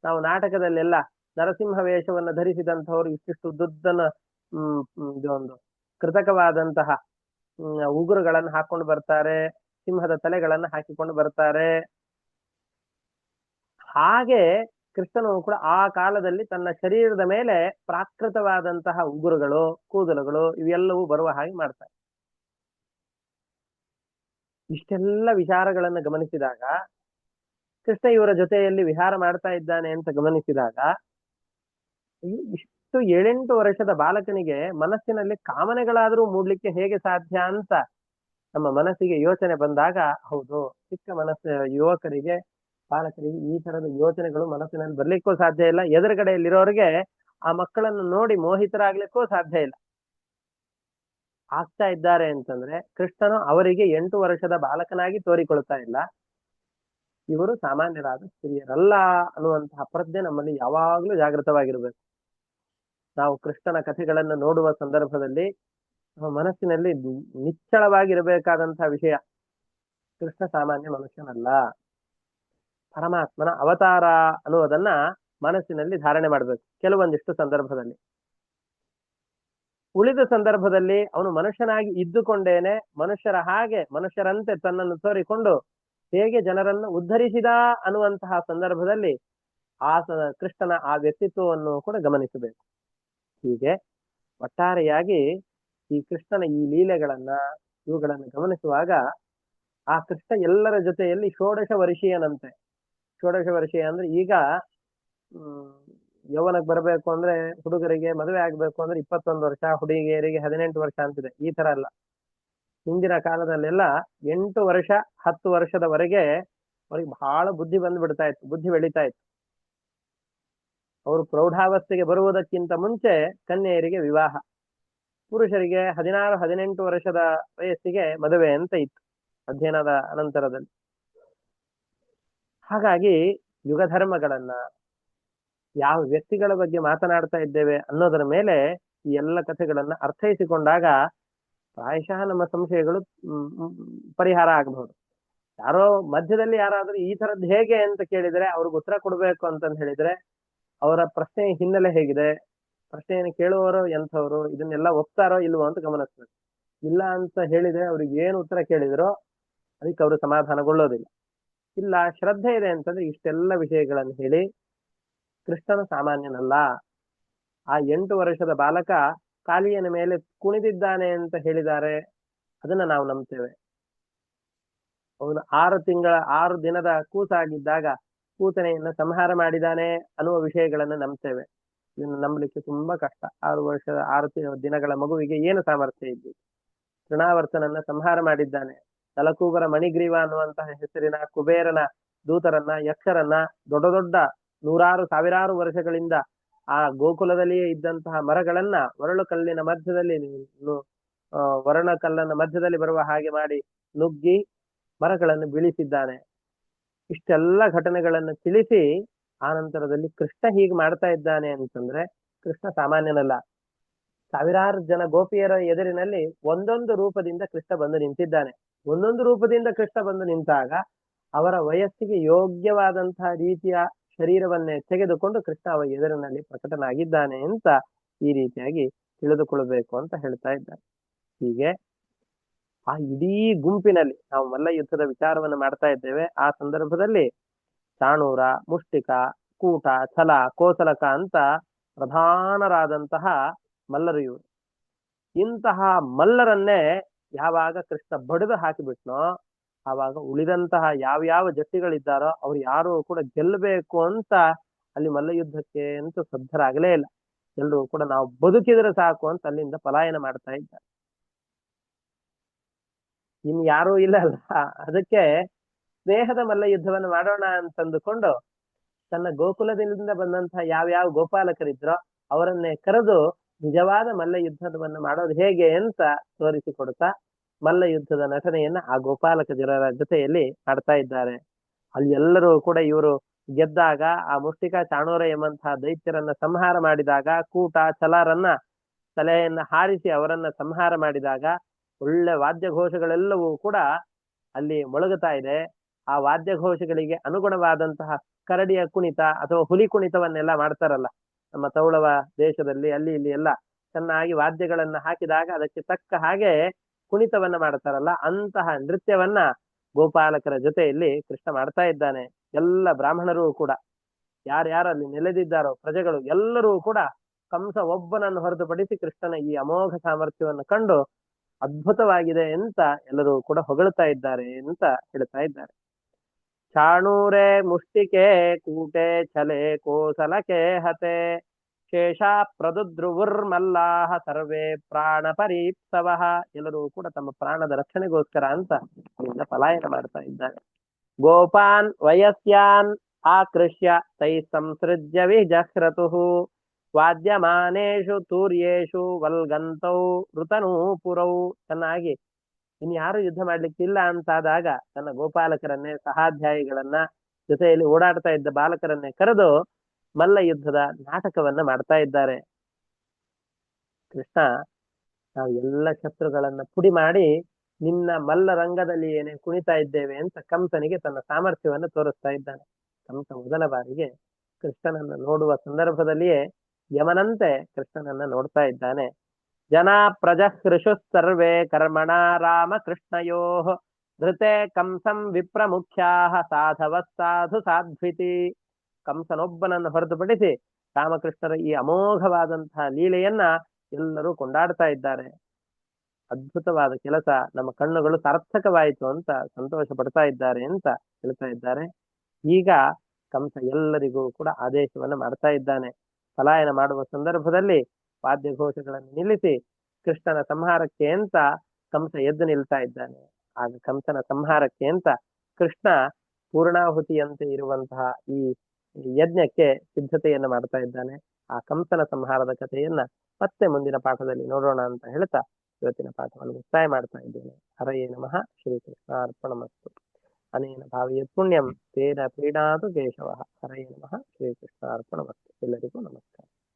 ನಾವು ನಾಟಕದಲ್ಲೆಲ್ಲ ನರಸಿಂಹ ವೇಷವನ್ನು ಧರಿಸಿದಂತಹವರು ಇಷ್ಟಿಷ್ಟು ದುಡ್ಡನ್ನ ಒಂದು ಕೃತಕವಾದಂತಹ ಉಗುರುಗಳನ್ನು ಹಾಕೊಂಡು ಬರ್ತಾರೆ, ಸಿಂಹದ ತಲೆಗಳನ್ನು ಹಾಕಿಕೊಂಡು ಬರ್ತಾರೆ. ಹಾಗೆ ಕೃಷ್ಣನು ಕೂಡ ಆ ಕಾಲದಲ್ಲಿ ತನ್ನ ಶರೀರದ ಮೇಲೆ ಪ್ರಾಕೃತವಾದಂತಹ ಉಗುರುಗಳು, ಕೂದಲುಗಳು ಇವೆಲ್ಲವೂ ಬರುವ ಹಾಗೆ ಮಾಡ್ತಾರೆ. ಇಷ್ಟೆಲ್ಲ ವಿಚಾರಗಳನ್ನ ಗಮನಿಸಿದಾಗ, ಕೃಷ್ಣ ಇವರ ಜೊತೆಯಲ್ಲಿ ವಿಹಾರ ಮಾಡ್ತಾ ಇದ್ದಾನೆ ಅಂತ ಗಮನಿಸಿದಾಗ, ಇಷ್ಟು 7-8 ವರ್ಷದ ಬಾಲಕನಿಗೆ ಮನಸ್ಸಿನಲ್ಲಿ ಕಾಮನೆಗಳಾದ್ರೂ ಮೂಡ್ಲಿಕ್ಕೆ ಹೇಗೆ ಸಾಧ್ಯ ಅಂತ ನಮ್ಮ ಮನಸ್ಸಿಗೆ ಯೋಚನೆ ಬಂದಾಗ, ಹೌದು, ಚಿಕ್ಕ ಮನಸ್ಸು ಯುವಕರಿಗೆ, ಬಾಲಕರಿಗೆ ಈ ತರದ ಯೋಚನೆಗಳು ಮನಸ್ಸಿನಲ್ಲಿ ಬರ್ಲಿಕ್ಕೂ ಸಾಧ್ಯ ಇಲ್ಲ. ಎದುರುಗಡೆಯಲ್ಲಿರೋರಿಗೆ ಆ ಮಕ್ಕಳನ್ನು ನೋಡಿ ಮೋಹಿತರಾಗ್ಲಿಕ್ಕೂ ಸಾಧ್ಯ ಇಲ್ಲ. ಆಗ್ತಾ ಇದ್ದಾರೆ ಅಂತಂದ್ರೆ ಕೃಷ್ಣನು ಅವರಿಗೆ 8 ವರ್ಷದ ಬಾಲಕನಾಗಿ ತೋರಿಕೊಳ್ತಾ ಇಲ್ಲ, ಇವರು ಸಾಮಾನ್ಯರಾದ ಸ್ತ್ರೀಯರಲ್ಲ ಅನ್ನುವಂತಹ ಪ್ರಜ್ಞೆ ನಮ್ಮಲ್ಲಿ ಯಾವಾಗ್ಲೂ ಜಾಗೃತವಾಗಿರ್ಬೇಕು. ನಾವು ಕೃಷ್ಣನ ಕಥೆಗಳನ್ನು ನೋಡುವ ಸಂದರ್ಭದಲ್ಲಿ ನಮ್ಮ ಮನಸ್ಸಿನಲ್ಲಿ ನಿಚ್ಚಳವಾಗಿರಬೇಕಾದಂತಹ ವಿಷಯ, ಕೃಷ್ಣ ಸಾಮಾನ್ಯ ಮನುಷ್ಯನಲ್ಲ, ಪರಮಾತ್ಮನ ಅವತಾರ ಅನ್ನುವುದನ್ನ ಮನಸ್ಸಿನಲ್ಲಿ ಧಾರಣೆ ಮಾಡ್ಬೇಕು ಕೆಲವೊಂದಿಷ್ಟು ಸಂದರ್ಭದಲ್ಲಿ. ಉಳಿದ ಸಂದರ್ಭದಲ್ಲಿ ಅವನು ಮನುಷ್ಯನಾಗಿ ಇದ್ದುಕೊಂಡೇನೆ ಮನುಷ್ಯರ ಹಾಗೆ ಮನುಷ್ಯರಂತೆ ತನ್ನನ್ನು ತೋರಿಕೊಂಡು ಹೇಗೆ ಜನರನ್ನು ಉದ್ಧರಿಸಿದ ಅನ್ನುವಂತಹ ಸಂದರ್ಭದಲ್ಲಿ ಆ ಕೃಷ್ಣನ ಆ ವ್ಯಕ್ತಿತ್ವವನ್ನು ಕೂಡ ಗಮನಿಸಬೇಕು. ಹೀಗೆ ಒಟ್ಟಾರೆಯಾಗಿ ಈ ಕೃಷ್ಣನ ಈ ಲೀಲೆಗಳನ್ನ ಇವುಗಳನ್ನು ಗಮನಿಸುವಾಗ ಆ ಕೃಷ್ಣ ಎಲ್ಲರ ಜೊತೆಯಲ್ಲಿ ಷೋಡಶ ವರ್ಷೀಯನಂತೆ. ಷೋಡಶ ವರ್ಷೀಯ ಅಂದ್ರೆ ಈಗ ಯೌವನಕ್ಕೆ ಬರಬೇಕು ಅಂದ್ರೆ ಹುಡುಗರಿಗೆ ಮದುವೆ ಆಗ್ಬೇಕು ಅಂದ್ರೆ 21 ವರ್ಷ, ಹುಡುಗಿಯರಿಗೆ 18 ವರ್ಷ ಅಂತಿದೆ. ಈ ತರ ಅಲ್ಲ. ಹಿಂದಿನ ಕಾಲದಲ್ಲೆಲ್ಲ 8 ವರ್ಷ 10 ವರ್ಷದವರೆಗೆ ಅವ್ರಿಗೆ ಬಹಳ ಬುದ್ಧಿ ಬಂದ್ಬಿಡ್ತಾ ಇತ್ತು, ಬುದ್ಧಿ ಬೆಳೀತಾ ಇತ್ತು. ಅವರು ಪ್ರೌಢಾವಸ್ಥೆಗೆ ಬರುವುದಕ್ಕಿಂತ ಮುಂಚೆ ಕನ್ಯೆಯರಿಗೆ ವಿವಾಹ, ಪುರುಷರಿಗೆ 16-18 ವರ್ಷದ ವಯಸ್ಸಿಗೆ ಮದುವೆ ಅಂತ ಇತ್ತು ಅಧ್ಯಯನದ ಅನಂತರದಲ್ಲಿ. ಹಾಗಾಗಿ ಯುಗ ಧರ್ಮಗಳನ್ನ, ಯಾವ ವ್ಯಕ್ತಿಗಳ ಬಗ್ಗೆ ಮಾತನಾಡ್ತಾ ಇದ್ದೇವೆ ಅನ್ನೋದರ ಮೇಲೆ ಈ ಎಲ್ಲ ಕಥೆಗಳನ್ನ ಅರ್ಥೈಸಿಕೊಂಡಾಗ ಪ್ರಾಯಶಃ ನಮ್ಮ ಸಂಶಯಗಳು ಪರಿಹಾರ ಆಗಬಹುದು. ಯಾರೋ ಮಧ್ಯದಲ್ಲಿ ಯಾರಾದ್ರೂ ಈ ತರದ್ದು ಹೇಗೆ ಅಂತ ಕೇಳಿದ್ರೆ ಅವ್ರಿಗೆ ಉತ್ತರ ಕೊಡ್ಬೇಕು ಅಂತಂದು ಹೇಳಿದ್ರೆ ಅವರ ಪ್ರಶ್ನೆ ಹಿನ್ನೆಲೆ ಹೇಗಿದೆ, ಪ್ರಶ್ನೆಯನ್ನು ಕೇಳುವವರು ಎಂಥವ್ರು, ಇದನ್ನೆಲ್ಲ ಒಪ್ತಾರೋ ಇಲ್ವೋ ಅಂತ ಗಮನಿಸ್ಬೇಕು. ಇಲ್ಲ ಅಂತ ಹೇಳಿದ್ರೆ ಅವ್ರಿಗೆ ಏನು ಉತ್ತರ ಕೇಳಿದ್ರೋ ಅದಕ್ಕೆ ಅವರು ಸಮಾಧಾನಗೊಳ್ಳೋದಿಲ್ಲ. ಇಲ್ಲ ಶ್ರದ್ಧೆ ಇದೆ ಅಂತಂದ್ರೆ ಇಷ್ಟೆಲ್ಲ ವಿಷಯಗಳನ್ನು ಹೇಳಿ ಕೃಷ್ಣನು ಸಾಮಾನ್ಯನಲ್ಲ, ಆ 8 ವರ್ಷದ ಬಾಲಕ ಕಾಲಿಯನ ಮೇಲೆ ಕುಣಿದಿದ್ದಾನೆ ಅಂತ ಹೇಳಿದ್ದಾರೆ, ಅದನ್ನ ನಾವು ನಂಬ್ತೇವೆ. ಅವನು 6 ದಿನದ ಕೂಸಾಗಿದ್ದಾಗ ಕೂತನೆಯನ್ನ ಸಂಹಾರ ಮಾಡಿದ್ದಾನೆ ಅನ್ನುವ ವಿಷಯಗಳನ್ನು ನಂಬ್ತೇವೆ. ಇದನ್ನು ನಂಬಲಿಕ್ಕೆ ತುಂಬಾ ಕಷ್ಟ. 6 ದಿನಗಳ ಮಗುವಿಗೆ ಏನು ಸಾಮರ್ಥ್ಯ ಇದ್ದು ತೃಣಾವರ್ತನನ್ನ ಸಂಹಾರ ಮಾಡಿದ್ದಾನೆ. ತಲಕೂಬರ ಮಣಿಗ್ರೀವ ಅನ್ನುವಂತಹ ಹೆಸರಿನ ಕುಬೇರನ ದೂತರನ್ನ, ಯಕ್ಷರನ್ನ, ದೊಡ್ಡ ದೊಡ್ಡ 100,000 ವರ್ಷಗಳಿಂದ ಆ ಗೋಕುಲದಲ್ಲಿಯೇ ಇದ್ದಂತಹ ಮರಗಳನ್ನ ಒರಳು ಕಲ್ಲಿನ ಮಧ್ಯದಲ್ಲಿ ಕಲ್ಲನ್ನ ಮಧ್ಯದಲ್ಲಿ ಬರುವ ಹಾಗೆ ಮಾಡಿ ನುಗ್ಗಿ ಮರಗಳನ್ನು ಬೀಳಿಸಿದ್ದಾನೆ. ಇಷ್ಟೆಲ್ಲ ಘಟನೆಗಳನ್ನು ತಿಳಿಸಿ ಆನಂತರದಲ್ಲಿ ಕೃಷ್ಣ ಹೀಗೆ ಮಾಡ್ತಾ ಇದ್ದಾನೆ ಅಂತಂದ್ರೆ ಕೃಷ್ಣ ಸಾಮಾನ್ಯನಲ್ಲ. 1000 ಜನ ಗೋಪಿಯರ ಎದುರಿನಲ್ಲಿ ಒಂದೊಂದು ರೂಪದಿಂದ ಕೃಷ್ಣ ಬಂದು ನಿಂತಿದ್ದಾನೆ. ಒಂದೊಂದು ರೂಪದಿಂದ ಕೃಷ್ಣ ಬಂದು ನಿಂತಾಗ ಅವರ ವಯಸ್ಸಿಗೆ ಯೋಗ್ಯವಾದಂತಹ ರೀತಿಯ ಶರೀರವನ್ನೇ ತೆಗೆದುಕೊಂಡು ಕೃಷ್ಣ ಅವರ ಎದುರಿನಲ್ಲಿ ಪ್ರಕಟನಾಗಿದ್ದಾನೆ ಅಂತ ಈ ರೀತಿಯಾಗಿ ತಿಳಿದುಕೊಳ್ಬೇಕು ಅಂತ ಹೇಳ್ತಾ ಇದ್ದಾರೆ. ಹೀಗೆ ಆ ಇಡೀ ಗುಂಪಿನಲ್ಲಿ ನಾವು ಮಲ್ಲ ಯುದ್ಧದ ವಿಚಾರವನ್ನು ಮಾಡ್ತಾ ಇದ್ದೇವೆ. ಆ ಸಂದರ್ಭದಲ್ಲಿ ಚಾಣೂರ, ಮುಷ್ಟಿಕ, ಕೂಟ, ಛಲ, ಕೋಸಲಕ ಅಂತ ಪ್ರಧಾನರಾದಂತಹ ಮಲ್ಲರು ಇವರು. ಇಂತಹ ಮಲ್ಲರನ್ನೇ ಯಾವಾಗ ಕೃಷ್ಣ ಬಡಿದು ಹಾಕಿಬಿಟ್ನೋ ಆವಾಗ ಉಳಿದಂತಹ ಯಾವ್ಯಾವ ಜಟ್ಟಿಗಳಿದ್ದಾರೋ ಅವ್ರು ಯಾರು ಕೂಡ ಗೆಲ್ಲಬೇಕು ಅಂತ ಅಲ್ಲಿ ಮಲ್ಲ ಯುದ್ಧಕ್ಕೆ ಅಂತ ಸಿದ್ಧರಾಗಲೇ ಇಲ್ಲ. ಎಲ್ಲರೂ ಕೂಡ ನಾವು ಬದುಕಿದ್ರೆ ಸಾಕು ಅಂತ ಅಲ್ಲಿಂದ ಪಲಾಯನ ಮಾಡ್ತಾ ಇದ್ದಾರೆ. ಇನ್ ಯಾರೂ ಇಲ್ಲ ಅಲ್ಲ, ಅದಕ್ಕೆ ಸ್ನೇಹದ ಮಲ್ಲ ಯುದ್ಧವನ್ನು ಮಾಡೋಣ ಅಂತಂದುಕೊಂಡು ತನ್ನ ಗೋಕುಲದಿಂದ ಬಂದಂತಹ ಯಾವ್ಯಾವ ಗೋಪಾಲಕರಿದ್ರೋ ಅವರನ್ನೇ ಕರೆದು ನಿಜವಾದ ಮಲ್ಲ ಯುದ್ಧವನ್ನು ಮಾಡೋದು ಹೇಗೆ ಅಂತ ತೋರಿಸಿಕೊಡ್ತಾ ಮಲ್ಲ ಯುದ್ಧದ ನಟನೆಯನ್ನ ಆ ಗೋಪಾಲಕ ಜನರ ಜೊತೆಯಲ್ಲಿ ಮಾಡ್ತಾ ಇದ್ದಾರೆ. ಅಲ್ಲಿ ಎಲ್ಲರೂ ಕೂಡ ಇವರು ಗೆದ್ದಾಗ, ಆ ಮುಷ್ಟಿಕ ಚಾಣೂರ ಎಂಬಂತಹ ದೈತ್ಯರನ್ನ ಸಂಹಾರ ಮಾಡಿದಾಗ, ಕೂಟ ಛಲರನ್ನ ತಲೆಯನ್ನ ಹಾರಿಸಿ ಅವರನ್ನ ಸಂಹಾರ ಮಾಡಿದಾಗ ಒಳ್ಳೆ ವಾದ್ಯ ಘೋಷಗಳೆಲ್ಲವೂ ಕೂಡ ಅಲ್ಲಿ ಮೊಳಗುತ್ತಾ ಇದೆ. ಆ ವಾದ್ಯ ಘೋಷಗಳಿಗೆ ಅನುಗುಣವಾದಂತಹ ಕರಡಿಯ ಕುಣಿತ ಅಥವಾ ಹುಲಿ ಕುಣಿತವನ್ನೆಲ್ಲ ಮಾಡ್ತಾರಲ್ಲ ನಮ್ಮ ತೌಳವ ದೇಶದಲ್ಲಿ, ಅಲ್ಲಿ ಇಲ್ಲಿ ಎಲ್ಲ ಚೆನ್ನಾಗಿ ವಾದ್ಯಗಳನ್ನ ಹಾಕಿದಾಗ ಅದಕ್ಕೆ ತಕ್ಕ ಹಾಗೆ ಕುಣಿತವನ್ನ ಮಾಡ್ತಾರಲ್ಲ, ಅಂತಹ ನೃತ್ಯವನ್ನ ಗೋಪಾಲಕರ ಜೊತೆಯಲ್ಲಿ ಕೃಷ್ಣ ಮಾಡ್ತಾ ಇದ್ದಾನೆ. ಎಲ್ಲ ಬ್ರಾಹ್ಮಣರು ಕೂಡ ಯಾರ್ಯಾರಲ್ಲಿ ನೆಲೆದಿದ್ದಾರೋ ಪ್ರಜೆಗಳು ಎಲ್ಲರೂ ಕೂಡ ಕಂಸ ಒಬ್ಬನನ್ನು ಹೊರತುಪಡಿಸಿ ಕೃಷ್ಣನ ಈ ಅಮೋಘ ಸಾಮರ್ಥ್ಯವನ್ನು ಕಂಡು ಅದ್ಭುತವಾಗಿದೆ ಅಂತ ಎಲ್ಲರೂ ಕೂಡ ಹೊಗಳ್ತಾ ಇದ್ದಾರೆ ಅಂತ ಹೇಳ್ತಾ ಇದ್ದಾರೆ. ಚಾಣೂರೆ ಮುಷ್ಟಿಕೆ ಕೂಟೆ ಛಲೆ ಕೋಸಲಕೆ ಹತೆ ಶೇಷ ಪ್ರದುದ್ರುವುರ್ಮಲ್ಲಾಹ ಸರ್ವೇ ಪ್ರಾಣ ಪರೀಪ್ಸವಃ. ಎಲ್ಲರೂ ಕೂಡ ತಮ್ಮ ಪ್ರಾಣದ ರಕ್ಷಣೆಗೋಸ್ಕರ ಅಂತ ಅಲ್ಲಿಂದ ಪಲಾಯನ ಮಾಡ್ತಾ ಇದ್ದಾರೆ. ಗೋಪಾನ್ ವಯಸ್ಯಾನ್ ಆಕೃಷ್ಯ ತೈ ಸಂಸೃಜ್ಯ ವಿಜಹ್ರತುಃ ವಾದ್ಯಮಾನೇಷು ತೂರ್ಯೇಷು ವಲ್ಗಂತೌ ಋತನೂಪುರೌ. ಚೆನ್ನಾಗಿ ಇನ್ಯಾರು ಯುದ್ಧ ಮಾಡ್ಲಿಕ್ಕಿಲ್ಲ ಅಂತಾದಾಗ ತನ್ನ ಗೋಪಾಲಕರನ್ನೇ ಸಹಾಧ್ಯಾಯಿಗಳನ್ನ ಜೊತೆಯಲ್ಲಿ ಓಡಾಡ್ತಾ ಇದ್ದ ಬಾಲಕರನ್ನೇ ಕರೆದು ಮಲ್ಲ ಯುದ್ಧದ ನಾಟಕವನ್ನ ಮಾಡ್ತಾ ಇದ್ದಾರೆ. ಕೃಷ್ಣ, ನಾವು ಎಲ್ಲ ಶತ್ರುಗಳನ್ನ ಪುಡಿ ಮಾಡಿ ನಿನ್ನ ಮಲ್ಲ ರಂಗದಲ್ಲಿ ಏನೇ ಕುಣಿತಾ ಇದ್ದೇವೆ ಅಂತ ಕಂಸನಿಗೆ ತನ್ನ ಸಾಮರ್ಥ್ಯವನ್ನು ತೋರಿಸ್ತಾ ಇದ್ದಾನೆ. ಕಂಸ ಮೊದಲ ಬಾರಿಗೆ ಕೃಷ್ಣನನ್ನ ನೋಡುವ ಸಂದರ್ಭದಲ್ಲಿಯೇ ಯಮನಂತೆ ಕೃಷ್ಣನನ್ನ ನೋಡ್ತಾ ಇದ್ದಾನೆ. ಜನ ಪ್ರಜಹೃಷು ಸರ್ವೇ ಕರ್ಮಣ ರಾಮ ಕೃಷ್ಣಯೋ ಧೃತೆ ಕಂಸಂ ವಿಪ್ರಮುಖ್ಯಾ ಸಾಧವ ಸಾಧು ಸಾಧ್ವಿತಿ. ಕಂಸನೊಬ್ಬನನ್ನು ಹೊರತುಪಡಿಸಿ ರಾಮಕೃಷ್ಣರ ಈ ಅಮೋಘವಾದಂತಹ ಲೀಲೆಯನ್ನ ಎಲ್ಲರೂ ಕೊಂಡಾಡ್ತಾ ಇದ್ದಾರೆ. ಅದ್ಭುತವಾದ ಕೆಲಸ, ನಮ್ಮ ಕಣ್ಣುಗಳು ಸಾರ್ಥಕವಾಯಿತು ಅಂತ ಸಂತೋಷ ಪಡ್ತಾ ಇದ್ದಾರೆ ಅಂತ ಹೇಳ್ತಾ ಇದ್ದಾರೆ. ಈಗ ಕಂಸ ಎಲ್ಲರಿಗೂ ಕೂಡ ಆದೇಶವನ್ನು ಮಾಡ್ತಾ ಇದ್ದಾನೆ. ಪಲಾಯನ ಮಾಡುವ ಸಂದರ್ಭದಲ್ಲಿ ವಾದ್ಯಘೋಷಗಳನ್ನು ನಿಲ್ಲಿಸಿ ಕೃಷ್ಣನ ಸಂಹಾರಕ್ಕೆ ಅಂತ ಕಂಸ ಎದ್ದು ನಿಲ್ತಾ ಇದ್ದಾನೆ. ಆಗ ಕಂಸನ ಸಂಹಾರಕ್ಕೆ ಅಂತ ಕೃಷ್ಣ ಪೂರ್ಣಾಹುತಿಯಂತೆ ಇರುವಂತಹ ಈ ಯಜ್ಞಕ್ಕೆ ಸಿದ್ಧತೆಯನ್ನು ಮಾಡ್ತಾ ಇದ್ದಾನೆ. ಆ ಕಂಸನ ಸಂಹಾರದ ಕಥೆಯನ್ನ ಮತ್ತೆ ಮುಂದಿನ ಪಾಠದಲ್ಲಿ ನೋಡೋಣ ಅಂತ ಹೇಳ್ತಾ ಇವತ್ತಿನ ಪಾಠವನ್ನು ಮುಕ್ತಾಯ ಮಾಡ್ತಾ ಇದ್ದೇನೆ. ಹರಯೇ ನಮಃ. ಶ್ರೀಕೃಷ್ಣ ಅರ್ಪಣಮಸ್ತು. ಅನೇನ ಭಾವಯತ್ ಪುಣ್ಯಂ ತೇನ ಪ್ರೀಣಾತು ಕೇಶವ. ಹರಯೇ ನಮಃ. ಶ್ರೀಕೃಷ್ಣ ಅರ್ಪಣಮಸ್ತು. ಎಲ್ಲರಿಗೂ ನಮಸ್ಕಾರ.